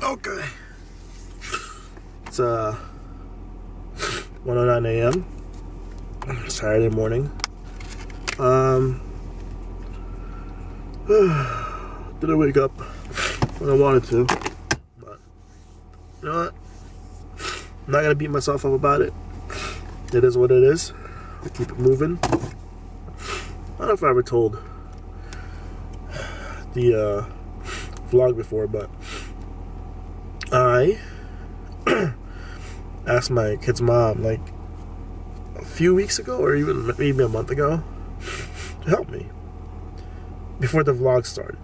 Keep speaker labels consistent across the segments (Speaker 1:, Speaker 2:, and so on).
Speaker 1: Okay. It's 1:09 a.m. Saturday morning. Didn't wake up when I wanted to, but you know what? I'm not gonna beat myself up about it. It is what it is. I keep it moving. I don't know if I ever told the vlog before, but I asked my kid's mom like a few weeks ago, or even maybe a month ago, to help me before the vlog started,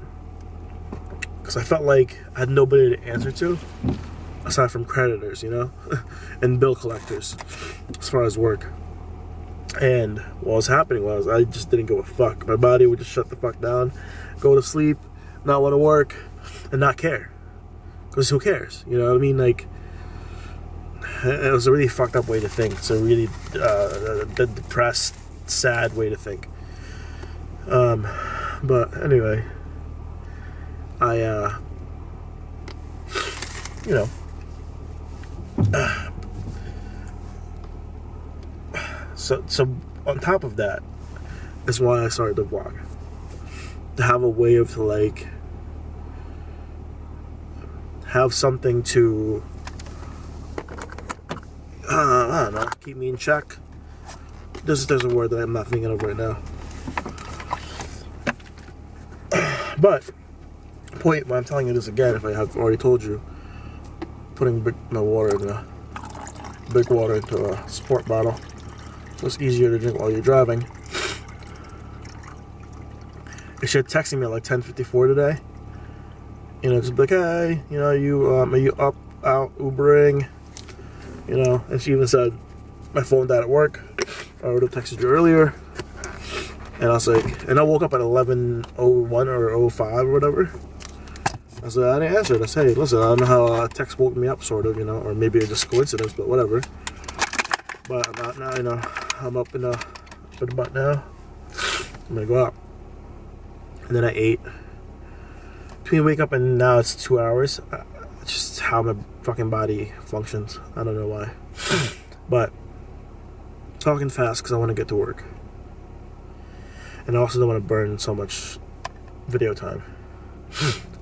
Speaker 1: because I felt like I had nobody to answer to aside from creditors, you know, and bill collectors as far as work. And what was happening was I just didn't give a fuck. My body would just shut the fuck down, go to sleep, not want to work, and not care. Because who cares? You know what I mean? Like, it was a really fucked up way to think. It's a really depressed, sad way to think. But anyway, I, you know, so on top of that is why I started the vlog. To have a way of like have something to I don't know, keep me in check. There's a word that I'm not thinking of right now. But point why I'm telling you this again, if I have already told you, putting my water in a big water into a sport bottle, so it's easier to drink while you're driving. She had texting me at like 10:54 today. You know, just be like, hey, you know, are you up, out, Ubering? You know, and she even said, my phone died at work. I would have texted you earlier. And I was like, and I woke up at 11:01 or 05 or whatever. I said, I didn't answer it. I said, hey, listen, I don't know how text woke me up, sort of, you know, or maybe it's just coincidence, but whatever. But I'm not now, you know, I'm up in the butt now. I'm gonna go out. And then I ate. Between wake up and now it's 2 hours. Just how my fucking body functions. I don't know why. But talking fast because I want to get to work. And I also don't want to burn so much video time.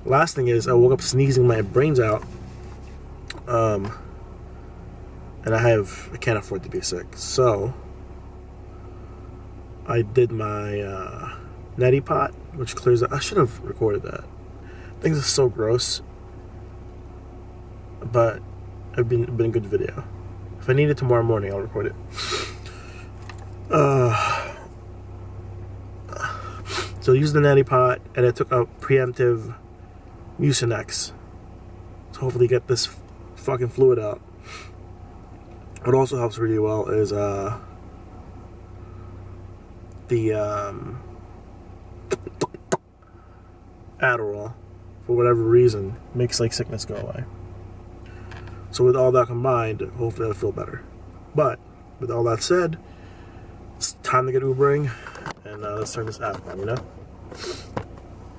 Speaker 1: Last thing is I woke up sneezing my brains out. And I can't afford to be sick. So I did my neti pot, which clears out. I should have recorded that. Things are so gross, but it's been a good video. If I need it tomorrow morning, I'll record it. So I used the neti pot, and I took a preemptive Mucinex to hopefully get this fucking fluid out. What also helps really well is the Adderall, for whatever reason, makes like sickness go away. So with all that combined, hopefully I'll feel better. But with all that said, it's time to get Ubering, and let's turn this app on, you know?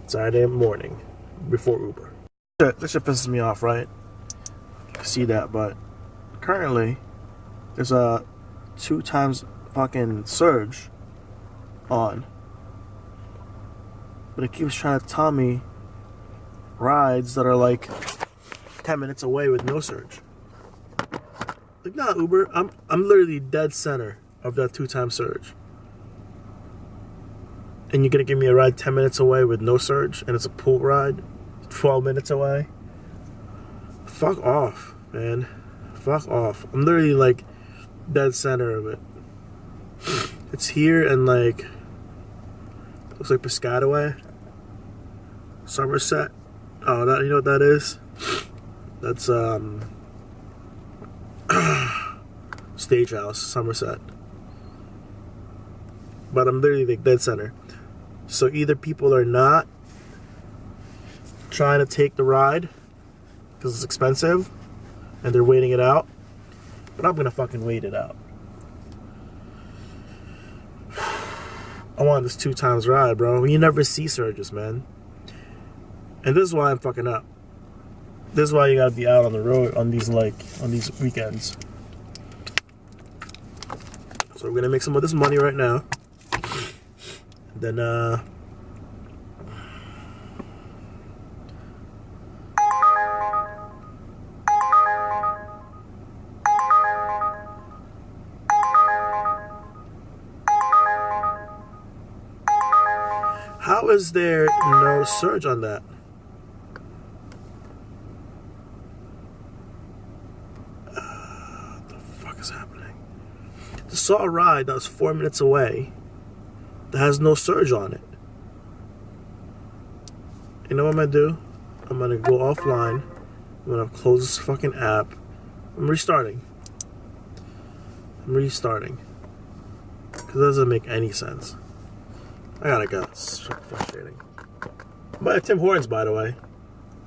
Speaker 1: Saturday morning, before Uber. That shit pisses me off, right? You can see that, but currently, there's a 2 times fucking surge on. But it keeps trying to tell me rides that are like 10 minutes away with no surge. Like, nah, Uber, I'm literally dead center of that 2 times surge. And you're gonna give me a ride 10 minutes away with no surge, and it's a pool ride 12 minutes away? Fuck off, man. Fuck off. I'm literally like dead center of it. It's here and like looks like Piscataway, Somerset. Oh, that, you know what that is? That's Stagehouse, Somerset. But I'm literally like dead center. So either people are not trying to take the ride because it's expensive and they're waiting it out, but I'm gonna fucking wait it out. I want this 2 times ride, bro. You never see surges, man. And this is why I'm fucking up. This is why you gotta be out on the road on these weekends. So we're gonna make some of this money right now. Then how is there no surge on that? What the fuck is happening? I saw a ride that was 4 minutes away that has no surge on it. You know what I'm gonna do? I'm gonna go offline. I'm gonna close this fucking app. I'm restarting. Because it doesn't make any sense. I gotta go. It's frustrating. But Tim Hortons, by the way.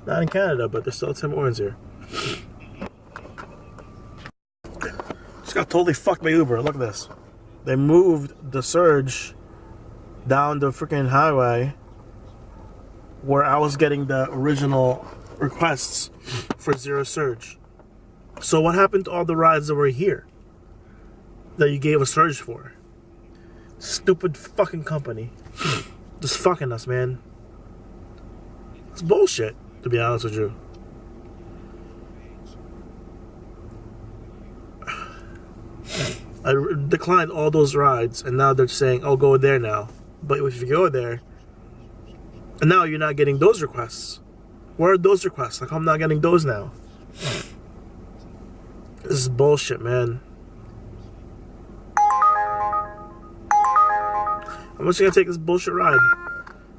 Speaker 1: Not in Canada, but there's still Tim Hortons here. Just got totally fucked by Uber. Look at this. They moved the surge down the freaking highway where I was getting the original requests for zero surge. So what happened to all the rides that were here that you gave a surge for? Stupid fucking company. Just fucking us, man. It's bullshit, to be honest with you. I declined all those rides, and now they're saying, oh, go there now. But if you go there, and now you're not getting those requests. Where are those requests? Like, I'm not getting those now. This is bullshit, man. How much are you gonna take this bullshit ride?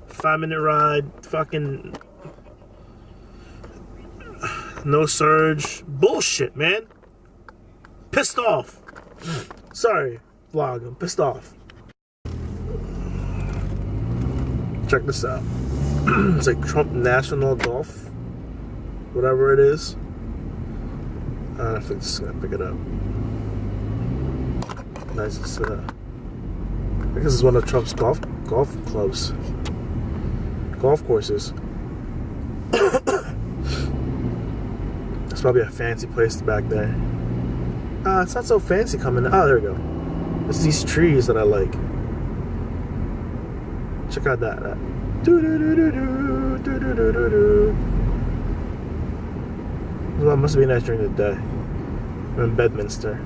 Speaker 1: 5-minute ride, fucking no surge. Bullshit, man. Pissed off. Sorry, vlog, I'm pissed off. Check this out. It's like Trump National Golf, whatever it is. I don't know if it's gonna pick it up. Nice. It's I guess it's one of Trump's golf clubs, golf courses. It's probably a fancy place back there. It's not so fancy coming. Oh, there we go. It's these trees that I like. Check out that. Well, it must be nice during the day. I'm in Bedminster.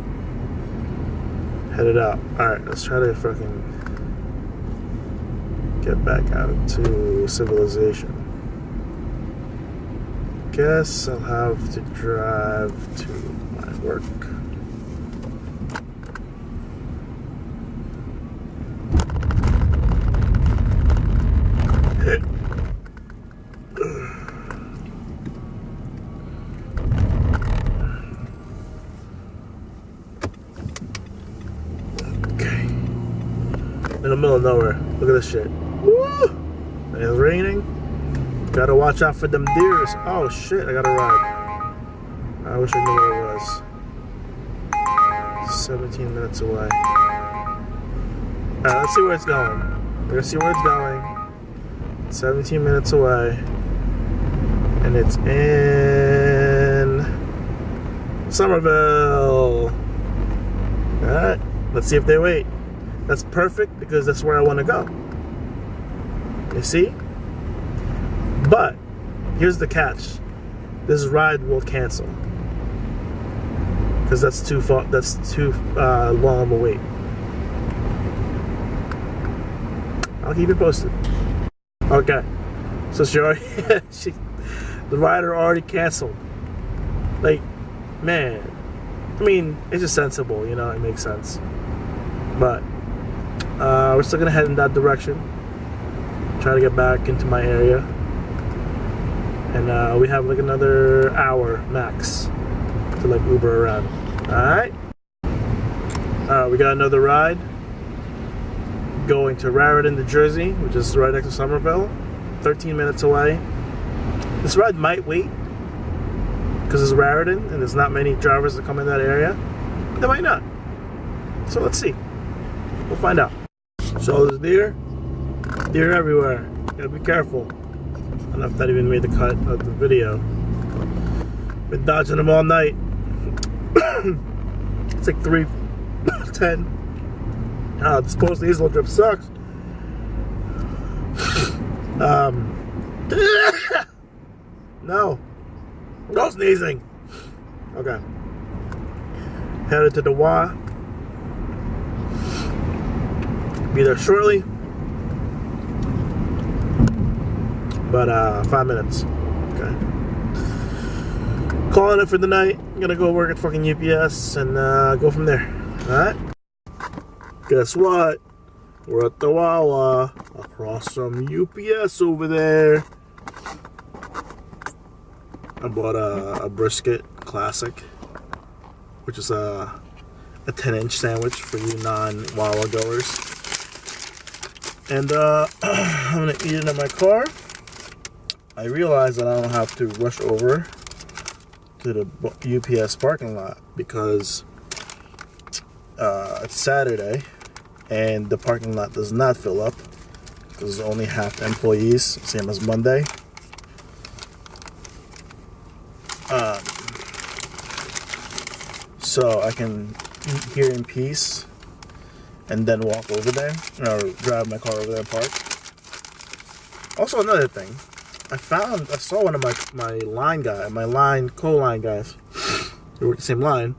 Speaker 1: Headed out. Alright, let's try to fucking get back out to civilization. Guess I'll have to drive to my work. In the middle of nowhere. Look at this shit. Woo! It's raining. Gotta watch out for them deers. Oh shit, I gotta ride. I wish I knew where it was. 17 minutes away. Alright, let's see where it's going. We're gonna see where it's going. 17 minutes away. And it's in Somerville. Alright, let's see if they wait. That's perfect because that's where I want to go. You see? But here's the catch: this ride will cancel because that's too far. That's too long of a wait. I'll keep you posted. Okay, so she already the rider already canceled. Like, man, I mean, it's just sensible, you know. It makes sense, but. We're still gonna head in that direction. Try to get back into my area. And we have like another hour max to like Uber around. Alright? We got another ride. Going to Raritan, New Jersey, which is right next to Somerville. 13 minutes away. This ride might wait because it's Raritan and there's not many drivers that come in that area. But they might not. So let's see. We'll find out. So there's deer everywhere. Gotta be careful. I don't know if that even made the cut of the video. Been dodging them all night. It's like 3:10. Disposal diesel drip sucks. No sneezing. Okay. Headed to the Y. Be there shortly. About 5 minutes. Okay. Calling it for the night. Gonna go work at fucking UPS and go from there. Alright? Guess what? We're at the Wawa. Across from UPS over there. I bought a brisket classic, which is a 10-inch sandwich for you non-Wawa goers. And I'm gonna eat it in my car. I realized that I don't have to rush over to the UPS parking lot because it's Saturday and the parking lot does not fill up because there's only half the employees, same as Monday. So I can eat here in peace and then walk over there, or drive my car over there and park. Also, another thing, I saw one of my co-line guys, who work the same line,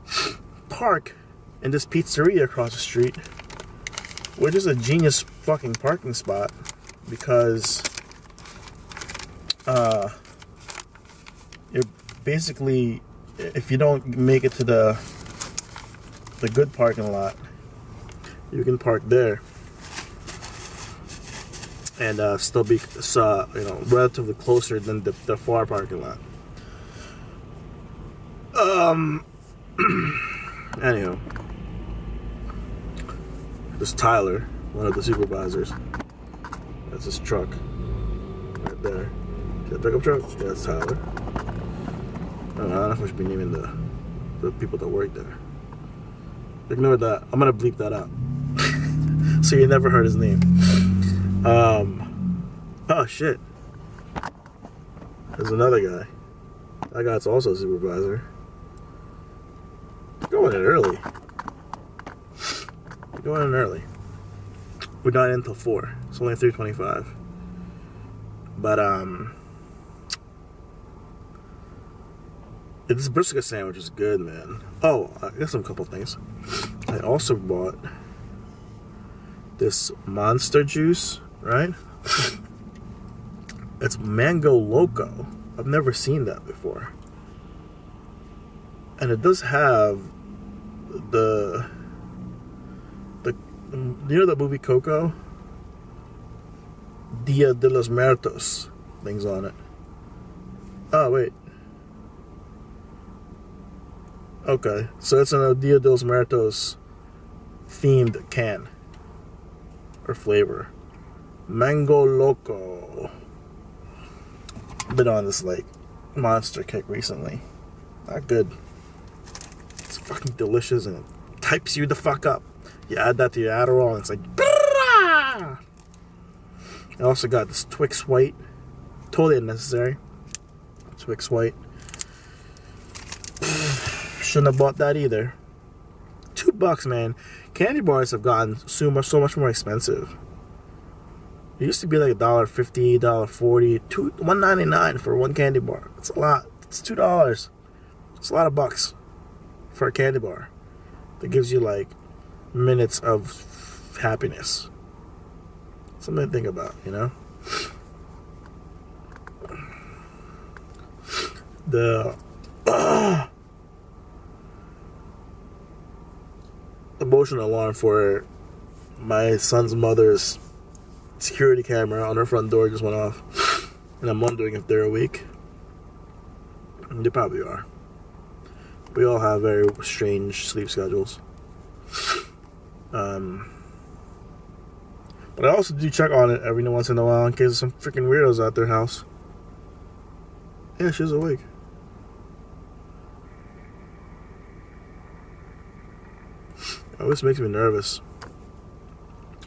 Speaker 1: park in this pizzeria across the street, which is a genius fucking parking spot, because you're basically, if you don't make it to the good parking lot, you can park there and still be relatively closer than the far parking lot. Anyhow, this Tyler, one of the supervisors, that's his truck right there. See that pickup truck? Yeah, that's Tyler. I don't know if I should be naming the people that work there. Ignore that. I'm gonna bleep that out. So you never heard his name. Oh shit. There's another guy. That guy's also a supervisor. Going in early. We're not in until 4. It's only 3:25. But this brisket sandwich is good, man. Oh, I guess a couple things. I also bought this Monster juice, right? It's Mango Loco. I've never seen that before. And it does have the you know the movie Coco? Dia de los Muertos things on it. Oh, wait. Okay, so it's a Dia de los Muertos themed can or flavor. Mango Loco. Been on this like monster kick recently. Not good. It's fucking delicious and it types you the fuck up. You add that to your Adderall and it's like. I also got this Twix White. Totally unnecessary. Twix White. Shouldn't have bought that either. $2, man. Candy bars have gotten so much more expensive. It used to be like $1.50, $1.40, $1.99 for one candy bar. It's a lot. It's $2. It's a lot of bucks for a candy bar that gives you like minutes of happiness. Something to think about, you know? The motion alarm for my son's mother's security camera on her front door just went off, and I'm wondering if they're awake. They probably are. We all have very strange sleep schedules. But I also do check on it every once in a while in case there's some freaking weirdos at their house. Yeah, she's awake. It always makes me nervous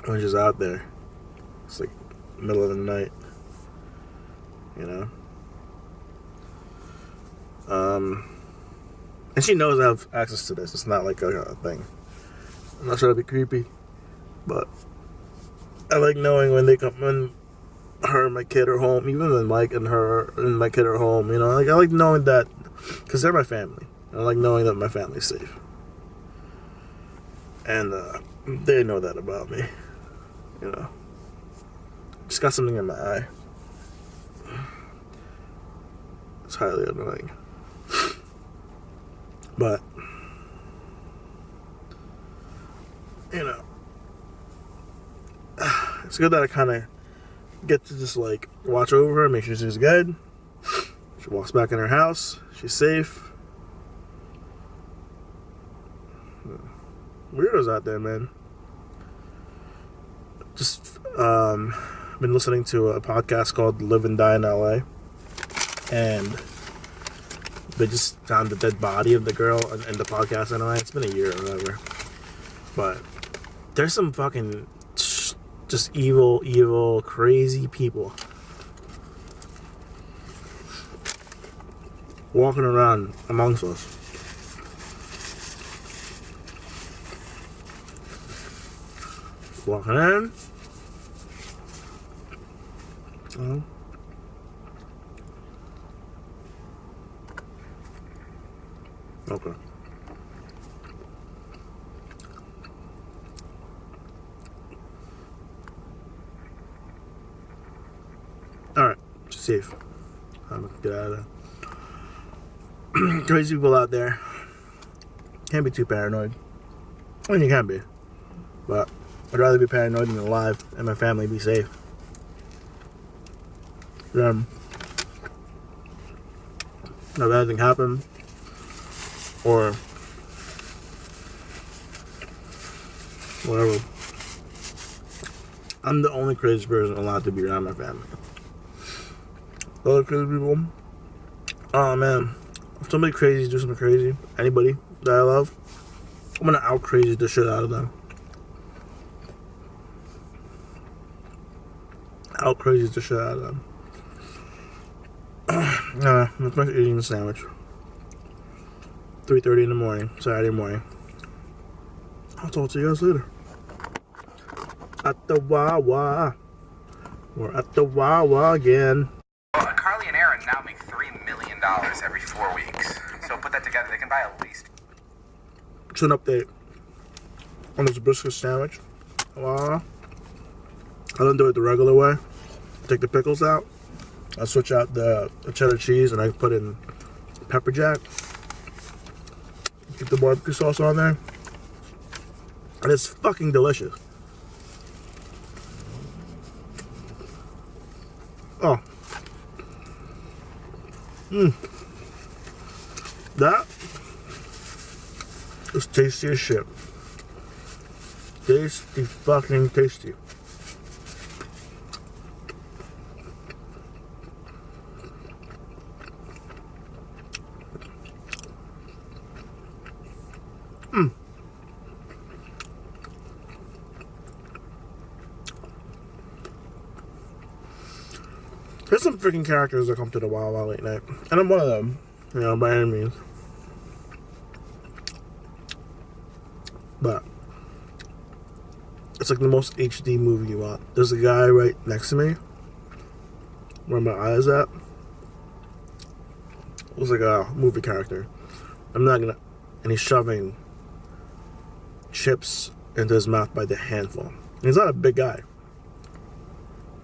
Speaker 1: when she's out there. It's like middle of the night, you know. And she knows I have access to this. It's not like a thing. I'm not trying to be creepy, but I like knowing when her and my kid are home, even when Mike and her and my kid are home. You know, like I like knowing that because they're my family. I like knowing that my family's safe, and they know that about me. You know, just got something in my eye. It's highly annoying, but you know, it's good that I kind of get to just like watch over her, make sure she's good. She walks back in her house. She's safe. Weirdos out there, man. Just been listening to a podcast called Live and Die in LA, and they just found the dead body of the girl in the podcast. Anyway, it's been a year or whatever, but there's some fucking just evil, crazy people walking around amongst us. Walking in. Okay. Alright, safe. I'm gonna get out of there. Crazy people out there. Can't be too paranoid. I mean, you can be. But I'd rather be paranoid than alive and my family be safe. If anything happened, or whatever, I'm the only crazy person allowed to be around my family. Other crazy people, oh man, if somebody crazy do something crazy, anybody that I love, I'm gonna out crazy the shit out of them. Out crazy the shit out of them. I'm eating a sandwich. 3:30 in the morning, Saturday morning. I'll talk to you guys later. At the Wawa. We're at the Wawa again.
Speaker 2: Well, Carly and Aaron now make $3 million every 4 weeks. So put that together, they can buy at least.
Speaker 1: It's an update on this brisket sandwich. I don't do it the regular way. Take the pickles out. I switch out the cheddar cheese and I put in pepper jack. Get the barbecue sauce on there. And it's fucking delicious. Oh. That is tasty as shit. Tasty fucking tasty. There's some freaking characters that come to the Wawa late night, and I'm one of them, you know, by any means. But it's like the most HD movie you want. There's a guy right next to me, where my eye is at. It was like a movie character. And he's shoving chips into his mouth by the handful. And he's not a big guy.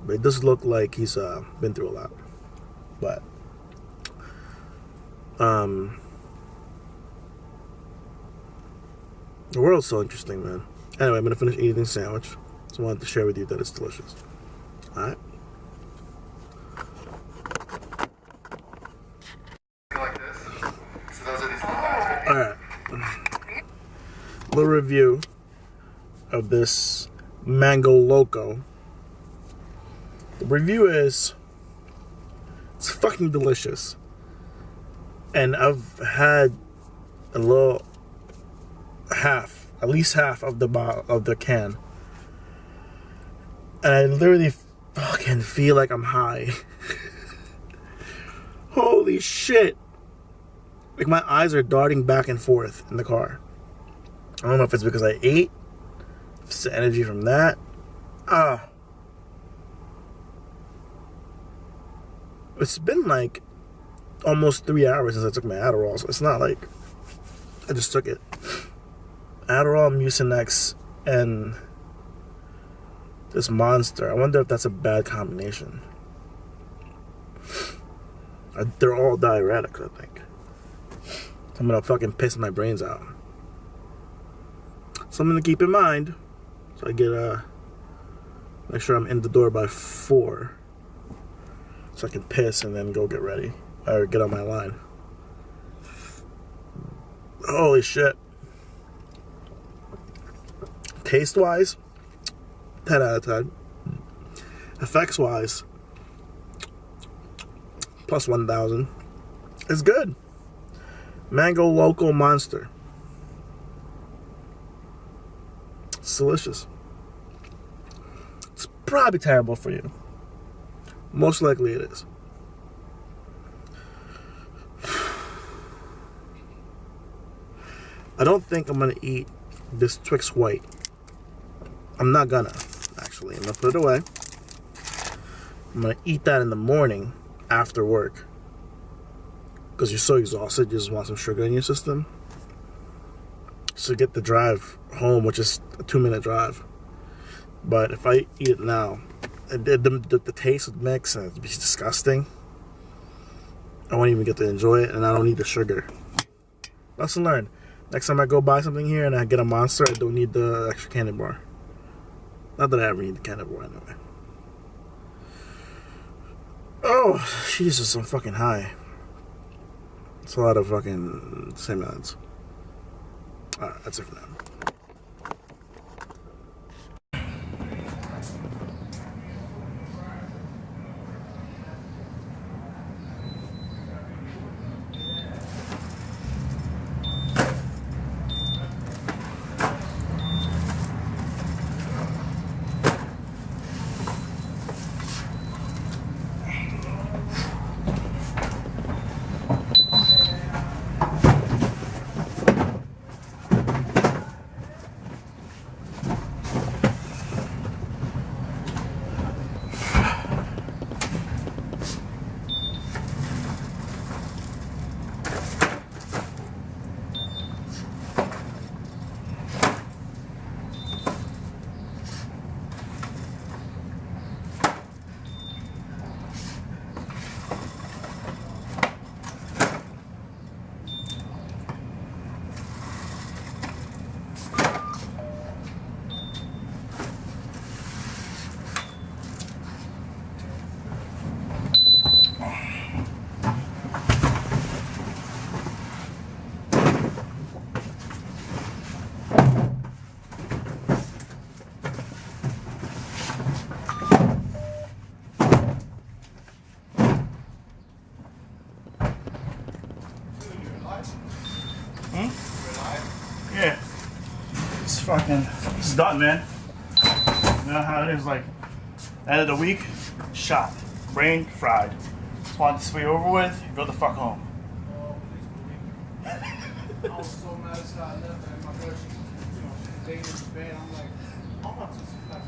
Speaker 1: But it does look like he's been through a lot. But the world's so interesting, man. Anyway, I'm gonna finish eating the sandwich. So I wanted to share with you that it's delicious. Alright?
Speaker 2: Like this. So those are these little guys.
Speaker 1: Alright. Little review of this Mango Loco. The review is, it's fucking delicious. And I've had a little at least half of the can. And I literally fucking feel like I'm high. Holy shit. Like my eyes are darting back and forth in the car. I don't know if it's because I ate, if it's the energy from that. It's been like almost 3 hours since I took my Adderall, so it's not like I just took it. Adderall, Mucinex, and this Monster. I wonder if that's a bad combination. They're all diuretics, I think. I'm gonna fucking piss my brains out. Something to keep in mind. So I get make sure I'm in the door by 4, so I can piss and then go get ready or get on my line. Holy shit! Taste wise, 10 out of 10. Effects wise, plus 1,000. It's good. Mango Loco Monster. It's delicious. It's probably terrible for you. Most likely it is. I don't think I'm gonna eat this Twix White. I'm not gonna, actually. I'm gonna put it away. I'm gonna eat that in the morning after work. Because you're so exhausted, you just want some sugar in your system. So get the drive home, which is a 2-minute drive. But if I eat it now, the taste would mix and it'd be disgusting. I won't even get to enjoy it, and I don't need the sugar. Lesson learned. Next time I go buy something here and I get a Monster, I don't need the extra candy bar. Not that I ever need the candy bar anyway. Oh, Jesus, I'm fucking high. It's a lot of fucking stimulants. Alright, that's it for now. Yeah. It's fucking, it's done, man. You know how it is, like, end of the week, shot. Brain fried. Just want this to be over with, go the fuck home.
Speaker 3: I was so mad as hell. I left and my girl, she dating in the bed. I'm like, I'm about to like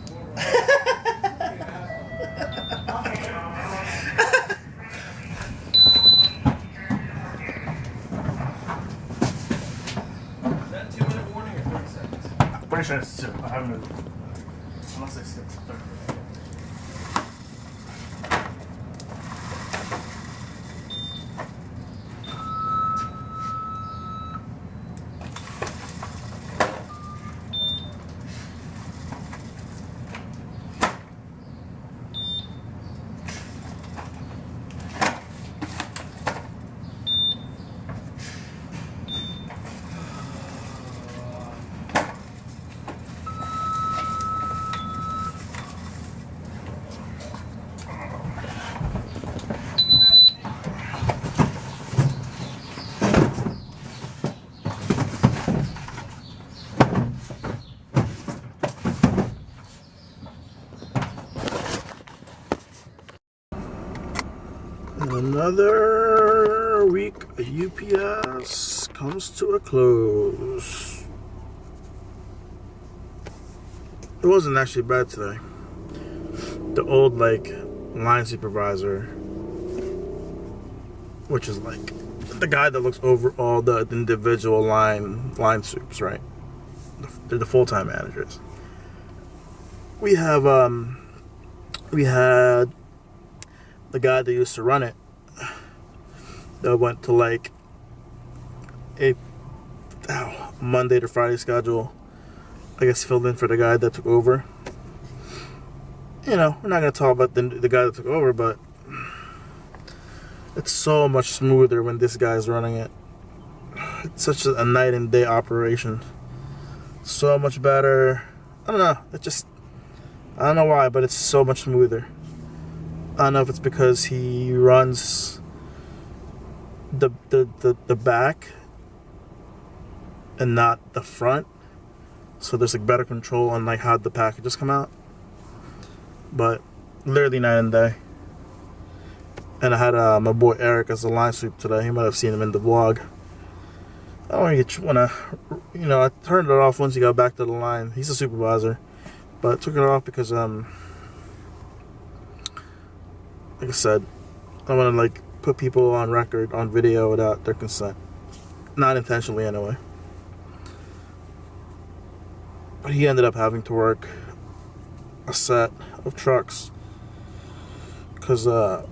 Speaker 3: Is that 2-minute warning or 30 seconds?
Speaker 1: I'm pretty sure it's 2. I haven't, unless I skipped 30. Another week at UPS comes to a close. It wasn't actually bad today. The old line supervisor, which is the guy that looks over all the individual line soups, right? They're the full-time managers. We had the guy that used to run it that went to a Monday to Friday schedule. I guess filled in for the guy that took over. We're not going to talk about the guy that took over, but it's so much smoother when this guy's running it. It's such a night and day operation. So much better. I don't know. I don't know why, but it's so much smoother. I don't know if it's because he runs the back and not the front, so there's better control on how the packages come out. But literally night and day. And I had my boy Eric as the line sweep today. You might have seen him in the vlog. I don't want to, I turned it off once he got back to the line. He's a supervisor, but I took it off because like I said, I want to put people on record, on video, without their consent. Not intentionally, anyway. But he ended up having to work a set of trucks because the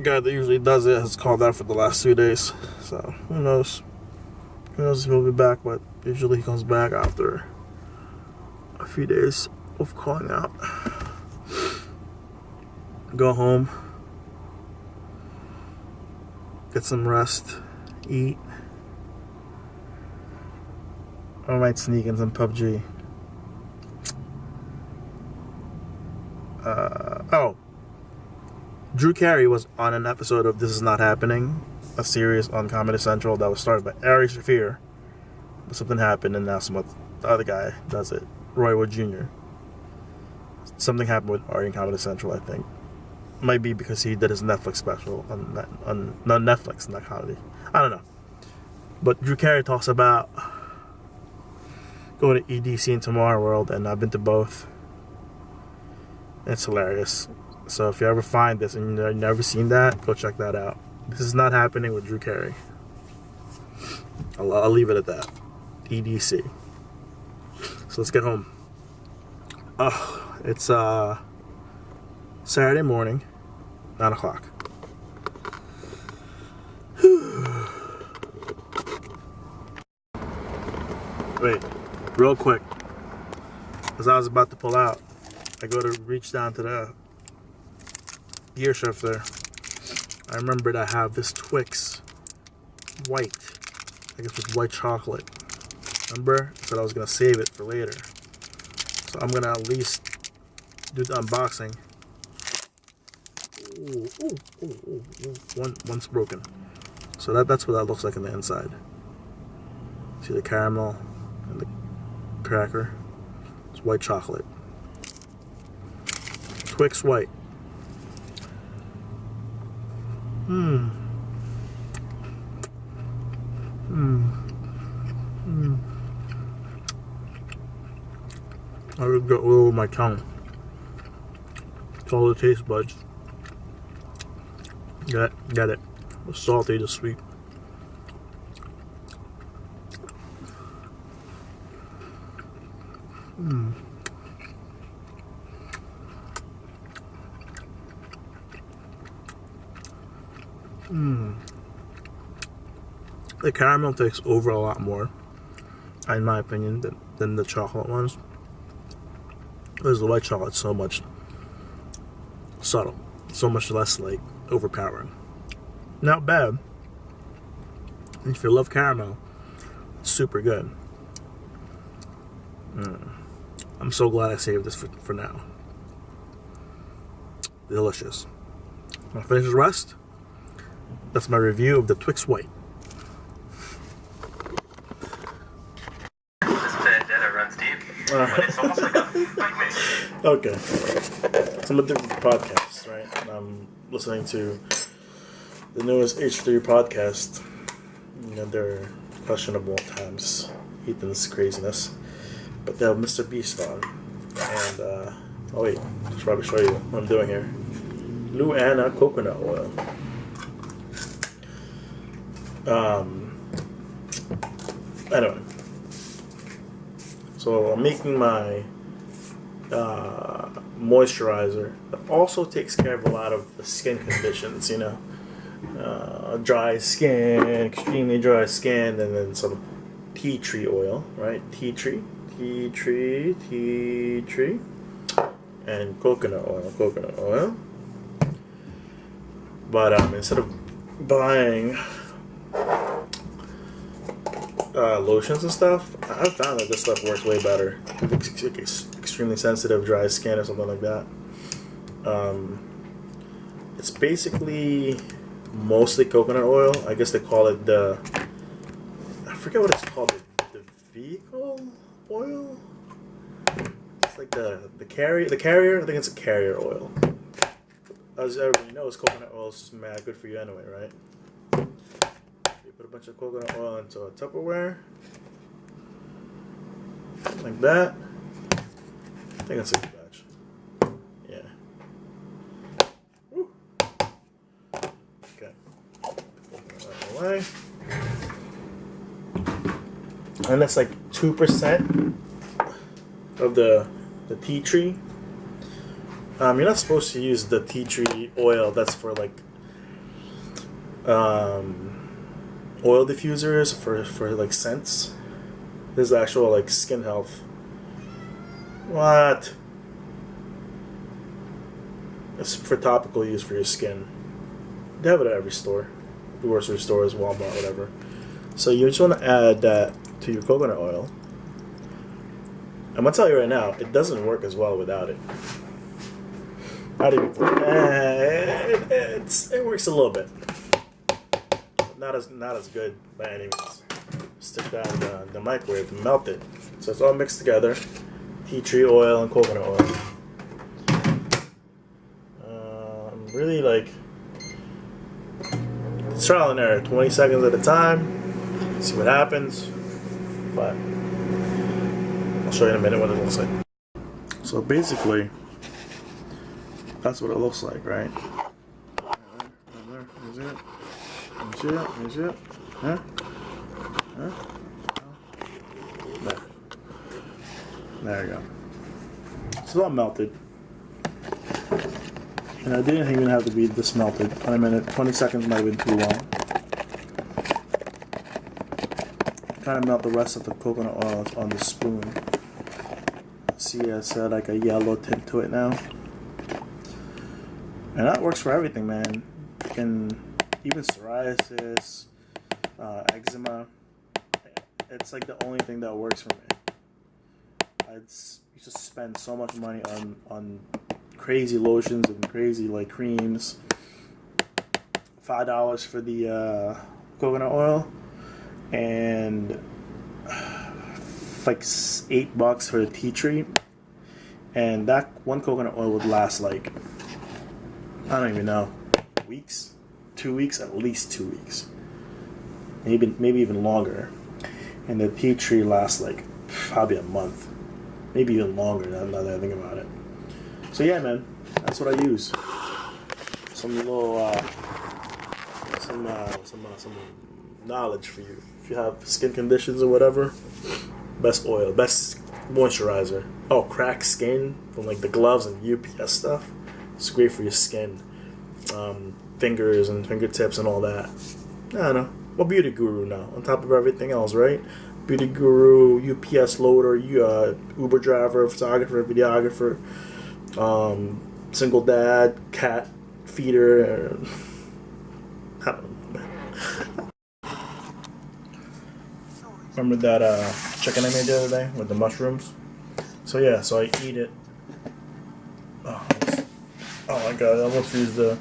Speaker 1: guy that usually does it has called out for the last 2 days. So who knows? Who knows if he'll be back? But usually he comes back after a few days of calling out. Go home, get some rest, eat. I might sneak in some PUBG. Drew Carey was on an episode of This Is Not Happening, a series on Comedy Central that was started by Ari Shaffir. But something happened, and now the other guy does it, Roy Wood Jr. Something happened with Ari in Comedy Central, I think. Might be because he did his Netflix special on Netflix, not comedy. I don't know. But Drew Carey talks about going to EDC and Tomorrow World, and I've been to both. It's hilarious. So if you ever find this and you've never seen that, go check that out. This Is Not Happening with Drew Carey. I'll leave it at that. EDC. So let's get home. It's Saturday morning, 9 o'clock. Wait, real quick. As I was about to pull out, I go to reach down to the gear shift there. I remembered I have this Twix white, I guess with white chocolate. Remember? I said I was going to save it for later. So I'm going to at least do the unboxing. One's broken. So that's what that looks like on the inside. See the caramel and the cracker? It's white chocolate. Twix white. I would go all over my tongue. It's all the taste buds. Got it. The salty, the sweet. The caramel takes over a lot more, in my opinion, than the chocolate ones. Because the white chocolate's so much subtle, so much less overpowering. Not bad. If you love caramel, it's super good. I'm so glad I saved this for now. Delicious. When I finish the rest, that's my review of the Twix White.
Speaker 2: This vendetta runs deep, but it's almost like a nightmare.
Speaker 1: Okay. some of the podcasts, right? And I'm listening to the newest H3 podcast. You know, they're questionable at times, Ethan's craziness. But they have Mr. Beast on. And, oh wait, I should probably show you what I'm doing here. Luana coconut oil. Anyway. So I'm making my moisturizer that also takes care of a lot of the skin conditions, you know. Dry skin, extremely dry skin, and then some tea tree oil, right? Tea tree, and coconut oil. But instead of buying lotions and stuff, I found that this stuff works way better. It's extremely sensitive, dry skin or something like that. It's basically mostly coconut oil. I guess they call it I forget what it's called. The vehicle oil? It's like the carrier. I think it's a carrier oil. As everybody knows, coconut oil is mad good for you anyway, right? You put a bunch of coconut oil into a Tupperware. Like that. I think that's a good batch. Yeah. Woo. Okay. Put that away. And that's like 2% of the tea tree. You're not supposed to use the tea tree oil. That's for like oil diffusers for like scents. This is actual like skin health. What? It's for topical use for your skin. They have it at every store, grocery stores, Walmart, whatever. So you just want to add that to your coconut oil. I'm gonna tell you right now, it doesn't work as well without it. How do you? It works a little bit, but not as good by any means. Stick that in the microwave and melt it. So it's all mixed together: tea tree oil and coconut oil. Really like it's trial and error, 20 seconds at a time. See what happens. But I'll show you in a minute what it looks like. So basically, that's what it looks like, right? Is it? Is it? Huh? There you go. It's all melted. And I didn't even have to be this melted. 20 seconds might have been too long. Kind of melt the rest of the coconut oil on the spoon. See, it's like a yellow tint to it now. And that works for everything, man. Even psoriasis, eczema. It's like the only thing that works for me. I used to spend so much money on crazy lotions and crazy like creams. $5 for the coconut oil, and like $8 for the tea tree. And that one coconut oil would last like, I don't even know, weeks, 2 weeks, at least 2 weeks, maybe even longer. And the tea tree lasts like probably a month, maybe even longer. Now that I think about it. So yeah, man, that's what I use. Some little some knowledge for you. If you have skin conditions or whatever, best oil, best moisturizer. Oh, cracked skin from like the gloves and UPS stuff. It's great for your skin, fingers and fingertips and all that. I don't know. Well, beauty guru now, on top of everything else, right? Beauty guru, UPS loader, Uber driver, photographer, videographer, single dad, cat feeder. I don't know, man. Remember that chicken I made the other day with the mushrooms? So yeah, so I eat it. Oh my god, I almost used the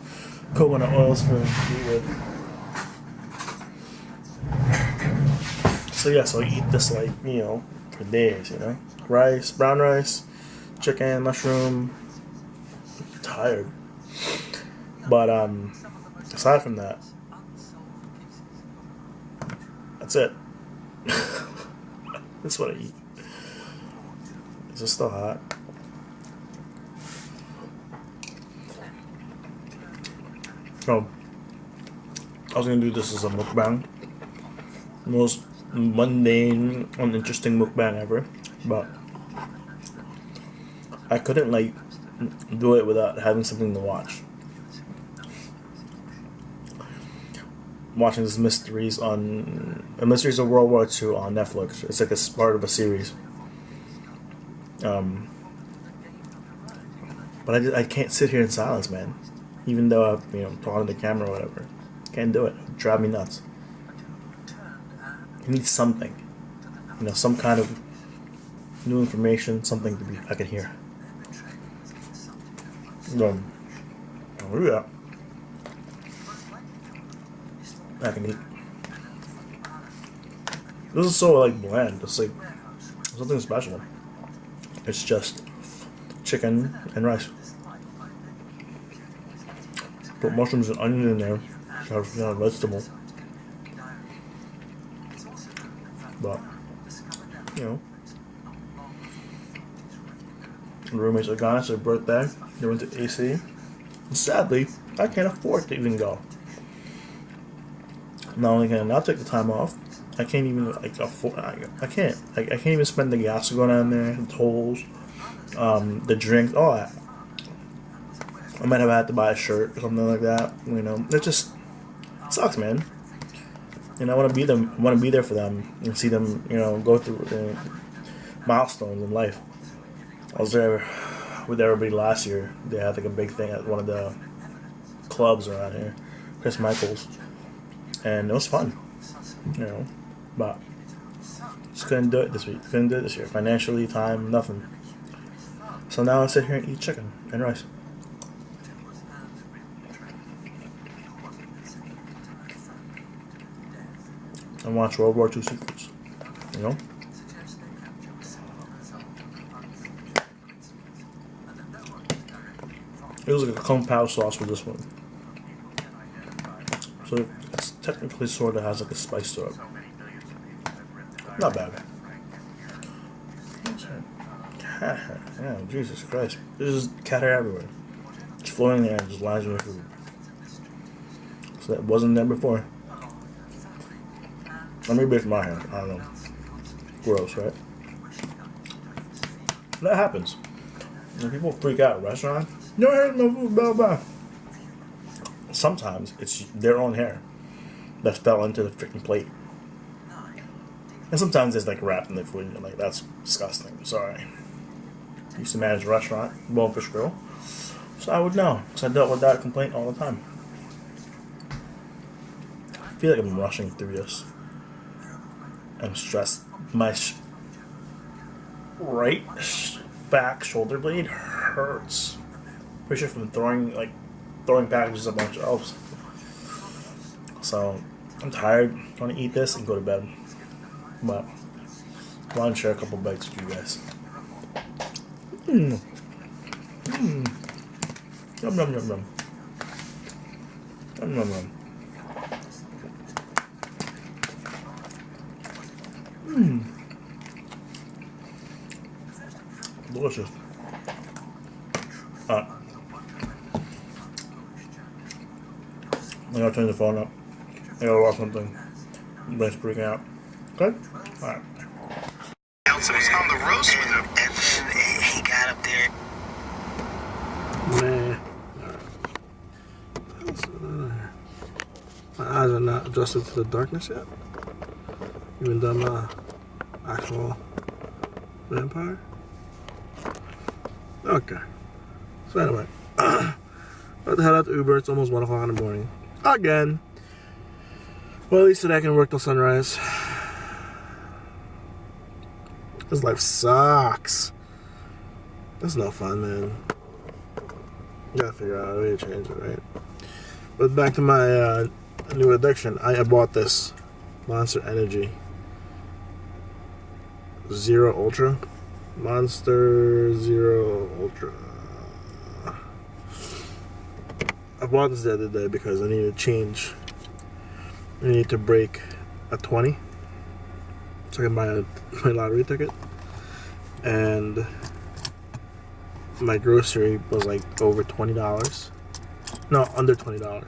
Speaker 1: coconut oil spoon to eat with. So yeah, so I eat this like, for days, rice, brown rice, chicken, mushroom, tired. But aside from that, that's it. That's what I eat. Is it still hot? Oh, I was gonna do this as a mukbang. Most mundane, uninteresting mukbang ever, but I couldn't like do it without having something to watch. Watching this Mysteries of World War II on Netflix. It's like a part of a series. But I can't sit here in silence, man. Even though I'm talking to the camera or whatever, can't do it. It'd drive me nuts. I need something, some kind of new information, something to be I can hear. I'll do that. I can eat. This is so like bland. It's like something special. It's just chicken and rice. Put mushrooms and onion in there. It's not a vegetable. But the roommates are gone. It's their birthday. They went to AC. And sadly, I can't afford to even go. Not only can I not take the time off, I can't even afford. I can't. I can't even spend the gas to go down there, the tolls, the drinks, all that. I might have had to buy a shirt or something like that. It just sucks, man. I want to be them. I want to be there for them and see them, go through milestones in life. I was there with everybody last year. They had like a big thing at one of the clubs around here, Chris Michaels, and it was fun. But just couldn't do it this week. Couldn't do it this year. Financially, time, nothing. So now I sit here and eat chicken and rice. And watch World War II sequels. It was like a compound sauce with this one. So it's technically sort of has like a spice to it. Not bad. Yeah, Jesus Christ. There's just cat hair everywhere. It's floating there and just lies in your food. So that wasn't there before. Or maybe it's my hair. I don't know. Gross, right? That happens. When people freak out at restaurants, no hair, no food, blah, blah. Sometimes it's their own hair that fell into the freaking plate. And sometimes it's like wrapped in the food and you're like, that's disgusting. I'm sorry. I used to manage a restaurant, Bonefish Grill. So I would know. Because I dealt with that complaint all the time. I feel like I'm rushing through this. I'm stressed. My right back shoulder blade hurts. Pretty sure from throwing packages up on shelves. So I'm tired. I want to eat this and go to bed. But I want to share a couple bites with you guys. Yum yum yum yum. Yum yum yum. Delicious. I gotta turn the phone up. I gotta watch something. Everybody's freaking out. Okay? Alright.
Speaker 4: So was on the roast with him, and then he got up there.
Speaker 1: My eyes are not adjusted to the darkness yet. Even though I'm an actual vampire. Okay. So anyway, about to head out to Uber. It's almost 1 o'clock in the morning. Again. Well, at least today I can work till sunrise. This life sucks. That's no fun, man. You gotta figure out a way to change it, right? But back to my new addiction. I bought this Monster Energy Zero Ultra. Monster Zero Ultra. I bought this the other day because I needed to change. I need to break a 20 so I can buy my lottery ticket. And my grocery was like over $20. No, under $20.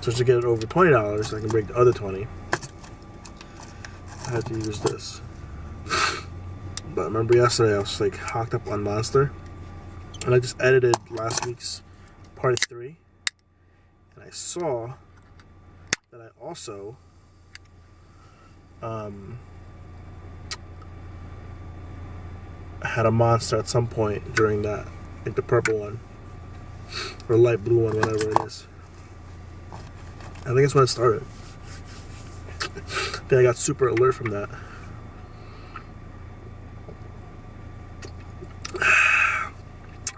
Speaker 1: So to get it over $20, I can break the other 20. I had to use this. But remember yesterday I was like hocked up on Monster. And I just edited last week's part 3. And I saw that I also had a Monster at some point during that. Like the purple one. Or light blue one, whatever it is. I think that's when it started. Then I got super alert from that.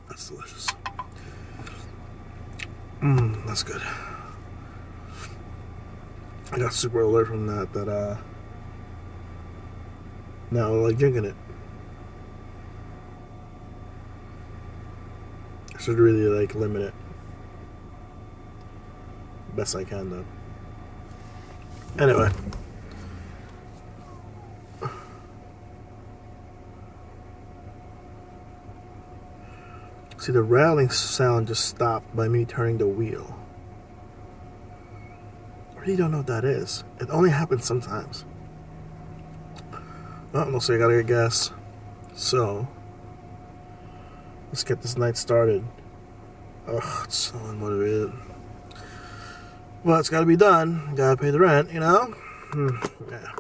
Speaker 1: That's delicious. That's good. I got super alert from that now I like drinking it. I should really like limit it. Best I can though. Anyway. See, the rattling sound just stopped by me turning the wheel. I really don't know what that is. It only happens sometimes. Oh, looks like I gotta get gas. So, let's get this night started. Ugh, it's so unmotivated. Well, it's gotta be done. Gotta pay the rent, you know? Yeah.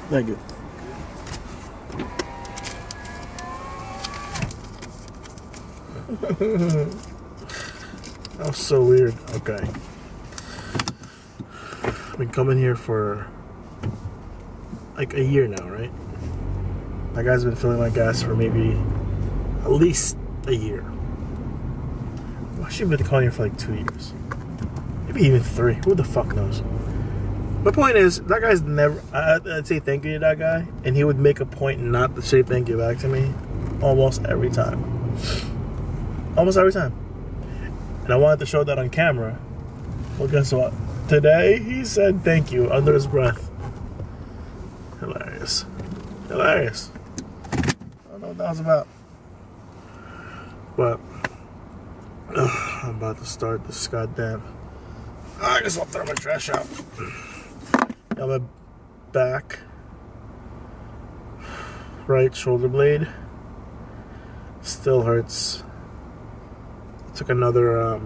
Speaker 1: Thank you. That was so weird. Okay. I've been coming here for like a year now, right? That guy's been filling my gas for maybe at least a year. Well, she's been calling here for like 2 years. Maybe even 3. Who the fuck knows? My point is, that guy's never... I'd say thank you to that guy, and he would make a point not to say thank you back to me almost every time. Almost every time. And I wanted to show that on camera. Well, guess what? Today, he said thank you under his breath. Hilarious. Hilarious. I don't know what that was about. But, I'm about to start this goddamn... I guess I'll throw my trash out. Got my back, right shoulder blade still hurts. Took another a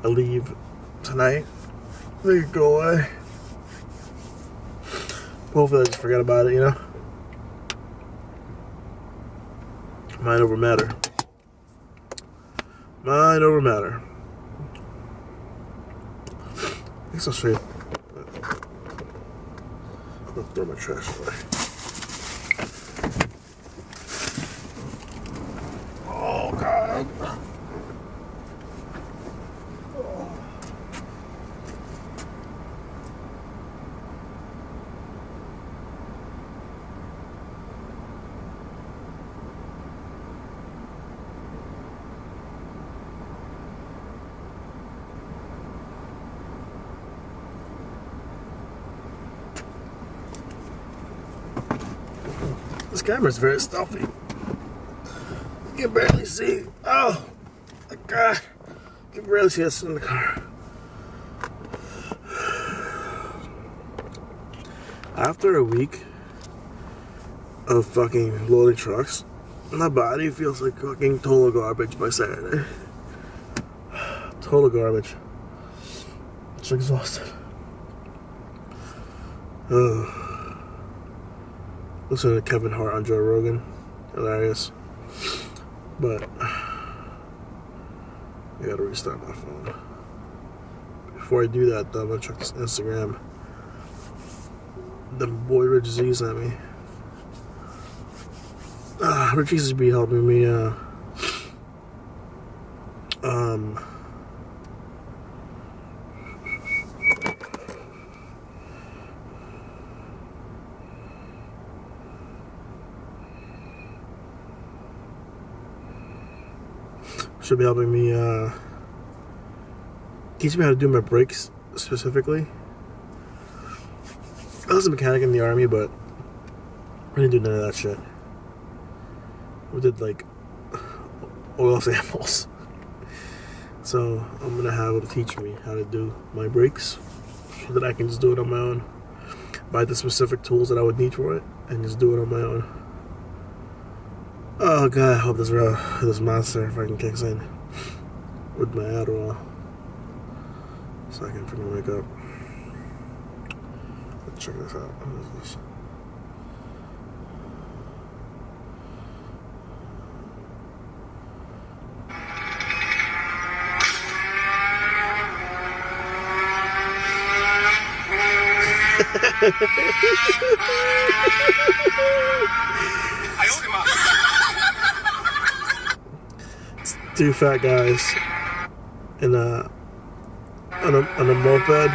Speaker 1: leave tonight. I think it go away. Hopefully I just forget about it, you know? Mind over matter. Mind over matter. I guess I'll show you. I'll throw my trash away. Oh, God. This camera's very stealthy. You can barely see. Oh, my God. You can barely see us in the car. After a week of fucking loading trucks, my body feels like fucking total garbage by Saturday. Total garbage. Just exhausted. Listen to Kevin Hart on Joe Rogan. Hilarious. But I gotta restart my phone. Before I do that though, I'm gonna check this Instagram. The boy Rich Z sent me. Richie used to be helping me. Should be helping me teach me how to do my brakes specifically. I was a mechanic in the army, but we didn't do none of that shit. We did like oil samples. So I'm gonna have him teach me how to do my brakes so that I can just do it on my own. Buy the specific tools that I would need for it and just do it on my own. Oh god, I hope this monster fucking kicks in with my Adderall so I can freaking wake up. Let's check this out. What is this? It's two fat guys in on a moped. With,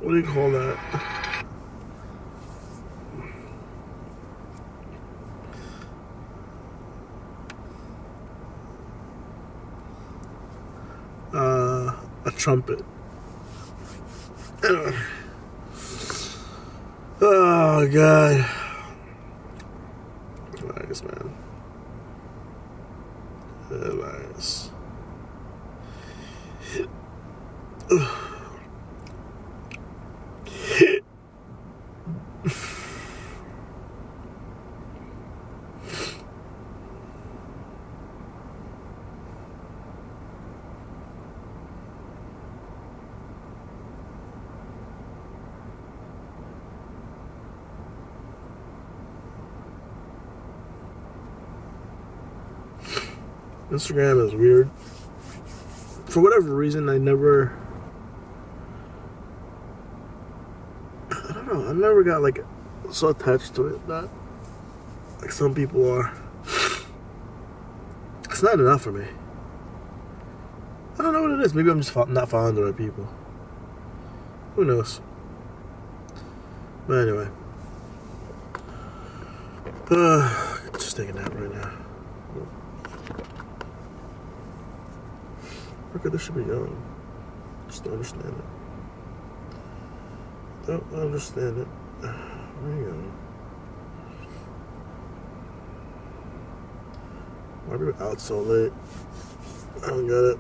Speaker 1: what do you call that? A trumpet. Anyway. Oh god. Hilarious, man. Hilarious. Instagram is weird. For whatever reason, I don't know, I never got like so attached to it that like some people are. It's not enough for me. I don't know what it is. Maybe I'm just not following the right people. Who knows? But anyway. Just taking a nap right now. Okay, this should be young. Just don't understand it. Don't understand it. There you go. Why are we out so late? I don't get it.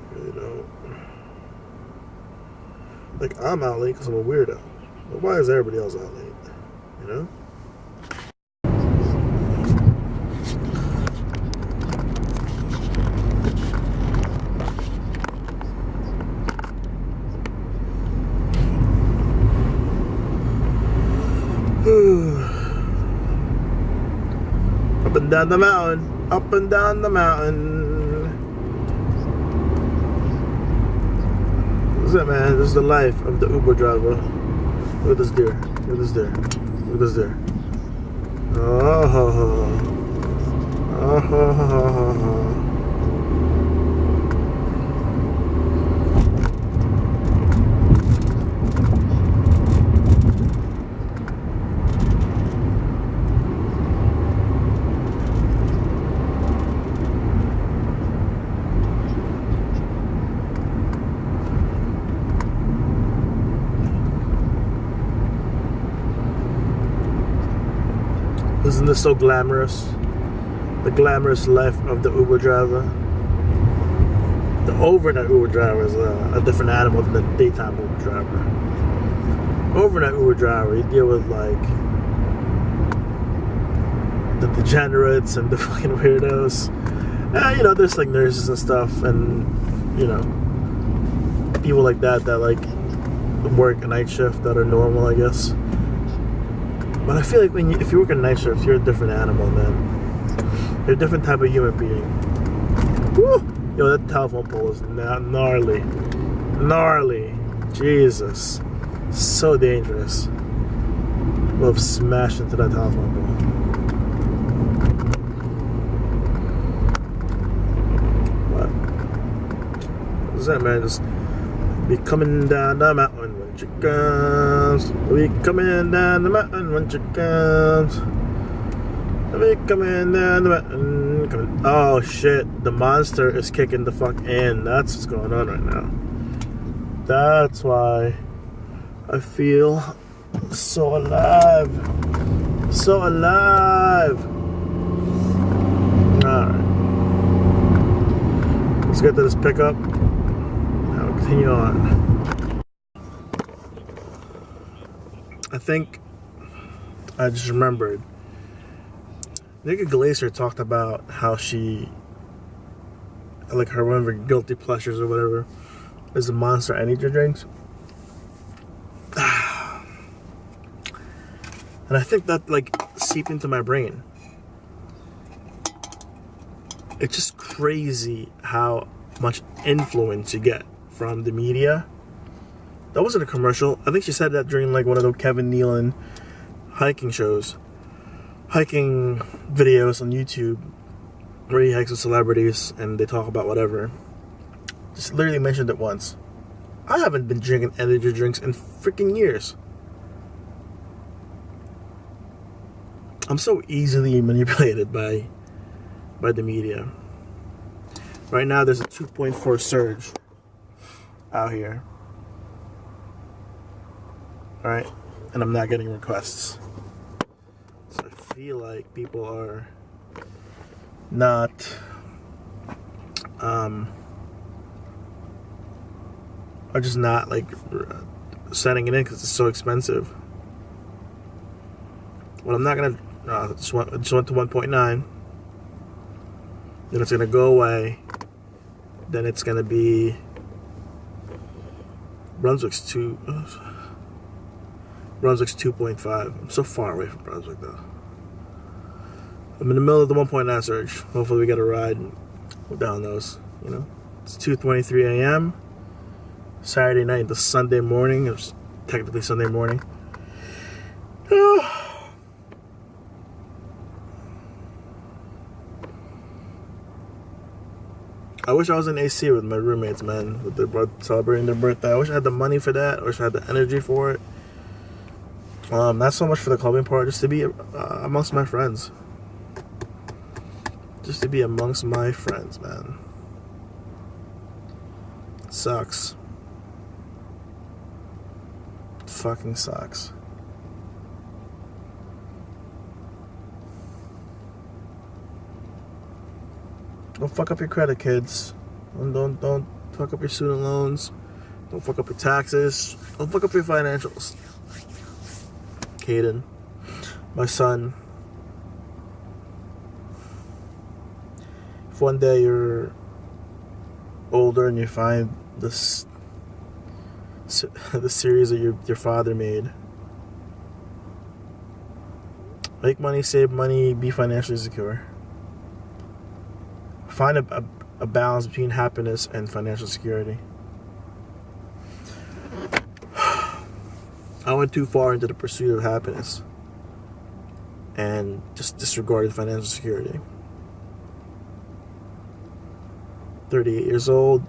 Speaker 1: I really don't. Like, I'm out late because I'm a weirdo. But why is everybody else out late? You know? Up and down the mountain, up and down the mountain. What's that, man? This is the life of the Uber driver. Look at this deer. Look at this deer. Look at this deer. Oh, ho, ho. Oh, ho, ho, ho, ho. Isn't this so glamorous? The glamorous life of the Uber driver. The overnight Uber driver is a different animal than the daytime Uber driver. Overnight Uber driver, you deal with like the degenerates and the fucking weirdos. You know, there's like nurses and stuff, and you know, people like that like work a night shift that are normal, I guess. But I feel like if you work a night shift, you're a different animal, man. You're a different type of human being. Woo! Yo, that telephone pole is gnarly. Gnarly. Jesus. So dangerous. We'll have smashed into that telephone pole. What is that, man? Just be coming down the mountain when she comes. Be coming down the mountain when she comes. Be coming down the mountain. Oh shit, the monster is kicking the fuck in. That's what's going on right now. That's why I feel so alive. So alive. Alright. Let's get to this pickup. Now we'll continue on. I think I just remembered. Nikki Glaser talked about how she, like her one of her guilty pleasures or whatever, is the Monster Energy drinks. And I think that like seeped into my brain. It's just crazy how much influence you get from the media. That wasn't a commercial. I think she said that during like one of the Kevin Nealon hiking videos on YouTube, where he hikes with celebrities and they talk about whatever. Just literally mentioned it once. I haven't been drinking energy drinks in freaking years. I'm so easily manipulated by the media. Right now there's a 2.4 surge out here. Alright? And I'm not getting requests. So I feel like people are not are just not like setting it in because it's so expensive. Well, I'm not gonna just went to 1.9. Then it's gonna go away. Then it's gonna be Brunswick's 2.5. I'm so far away from Brunswick though. I'm in the middle of the 1.9 surge. Hopefully we get a ride down those, you know. It's 2:23 a.m. Saturday night into Sunday morning. It was technically Sunday morning. I wish I was in AC with my roommates, man, with their celebrating their birthday. I wish I had the money for that. I wish I had the energy for it. Not so much for the clubbing part, just to be amongst my friends. Just to be amongst my friends, man. It sucks. It fucking sucks. Don't fuck up your credit, kids. Don't fuck up your student loans. Don't fuck up your taxes. Don't fuck up your financials. Caden, my son. If one day you're older and you find this the series that your father made, make money, save money, be financially secure. Find a balance between happiness and financial security. I went too far into the pursuit of happiness and just disregarded financial security. 38 years old,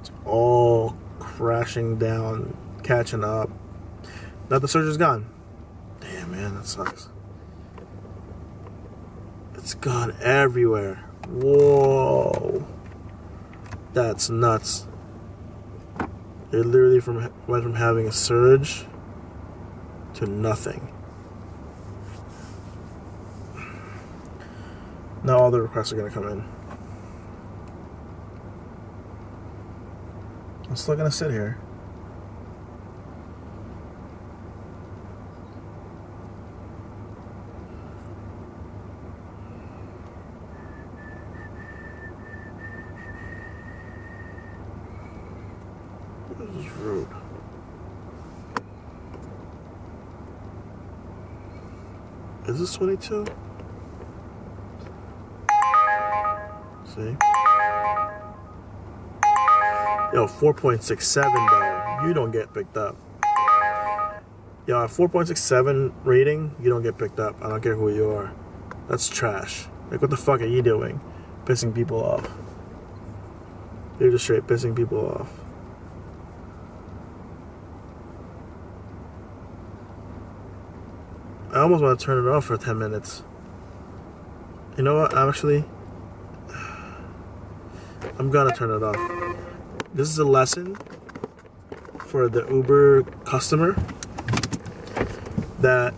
Speaker 1: it's all crashing down, catching up. Now the surge is gone. Damn, man, that sucks. It's gone everywhere. Whoa, that's nuts. It literally went from having a surge to nothing. Now all the requests are gonna come in. I'm still gonna sit here. This is rude. Is this 22? See? Yo, 4.67 though. You don't get picked up. Yo, a 4.67 rating, you don't get picked up. I don't care who you are. That's trash. Like, what the fuck are you doing? Pissing people off. You're just straight pissing people off. I almost want to turn it off for 10 minutes. You know what? I'm gonna turn it off. This is a lesson for the Uber customer that,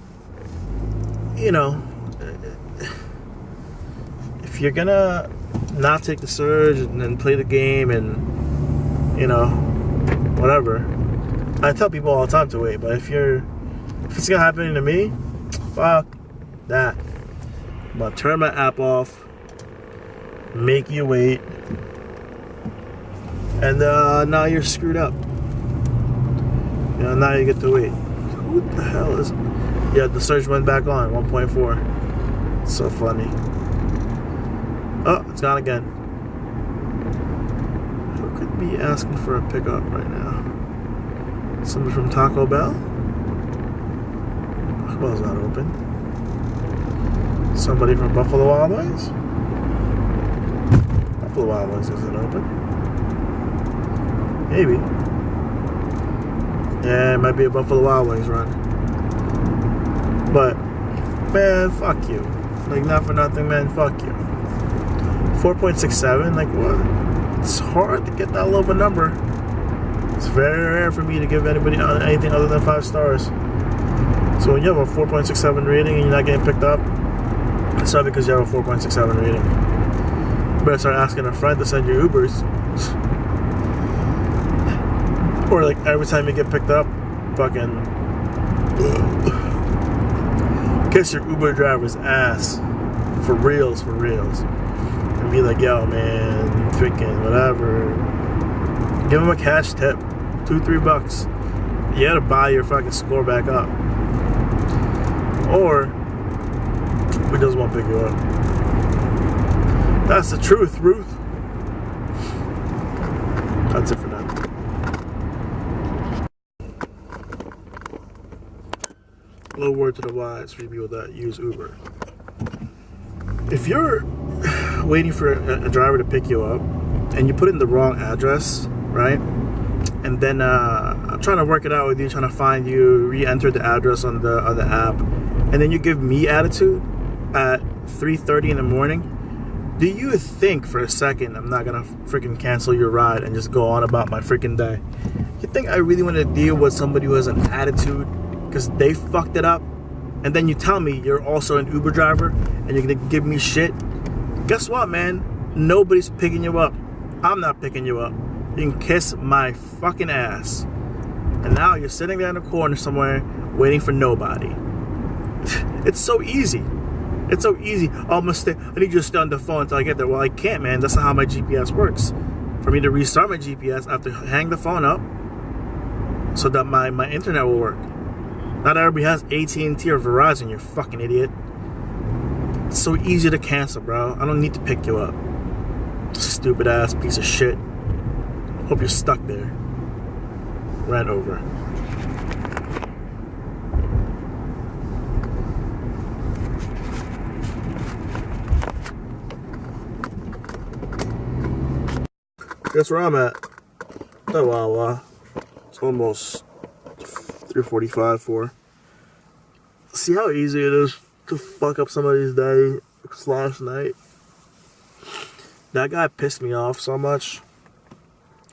Speaker 1: you know, if you're gonna not take the surge and then play the game and, you know, whatever. I tell people all the time to wait, but if it's gonna happen to me, fuck that. I'm gonna turn my app off, make you wait, and now you're screwed up. You know, now you get to wait. Who the hell is it? Yeah, the surge went back on, 1.4. It's so funny. Oh, it's gone again. Who could be asking for a pickup right now? Somebody from Taco Bell? Taco Bell's not open. Somebody from Buffalo Wild Wings? Buffalo Wild Wings isn't open. Maybe. Yeah, it might be a Buffalo Wild Wings run. But, man, fuck you. Like, not for nothing, man, fuck you. 4.67, like, what? It's hard to get that low of a number. It's very rare for me to give anybody anything other than 5 stars. So when you have a 4.67 rating and you're not getting picked up, it's not because you have a 4.67 rating. You better start asking a friend to send you Ubers. Or like every time you get picked up, fucking kiss your Uber driver's ass. For reals, for reals. And be like, yo man, freaking whatever. Give him a cash tip. $2-3. You gotta buy your fucking score back up. Or we just won't pick you up. That's the truth, Ruth. That's it for now. Low word to the wise for people that use Uber. If you're waiting for a driver to pick you up and you put in the wrong address, right? And then I'm trying to work it out with you, trying to find you, re-enter the address on the app, and then you give me attitude at 3:30 in the morning. Do you think for a second I'm not gonna freaking cancel your ride and just go on about my freaking day? You think I really want to deal with somebody who has an attitude because they fucked it up? And then you tell me you're also an Uber driver and you're gonna give me shit? Guess what, man? Nobody's picking you up. I'm not picking you up. You can kiss my fucking ass. And now you're sitting there in a corner somewhere waiting for nobody. It's so easy. It's so easy. Oh, I need you to stay on the phone until I get there. Well, I can't, man. That's not how my GPS works. For me to restart my GPS, I have to hang the phone up so that my internet will work. Not everybody has AT&T or Verizon, you fucking idiot. It's so easy to cancel, bro. I don't need to pick you up. Stupid ass piece of shit. Hope you're stuck there. Ran over. Guess where I'm at? Oh, wow. It's almost 3:45, 4. See how easy it is to fuck up somebody's day / night? That guy pissed me off so much.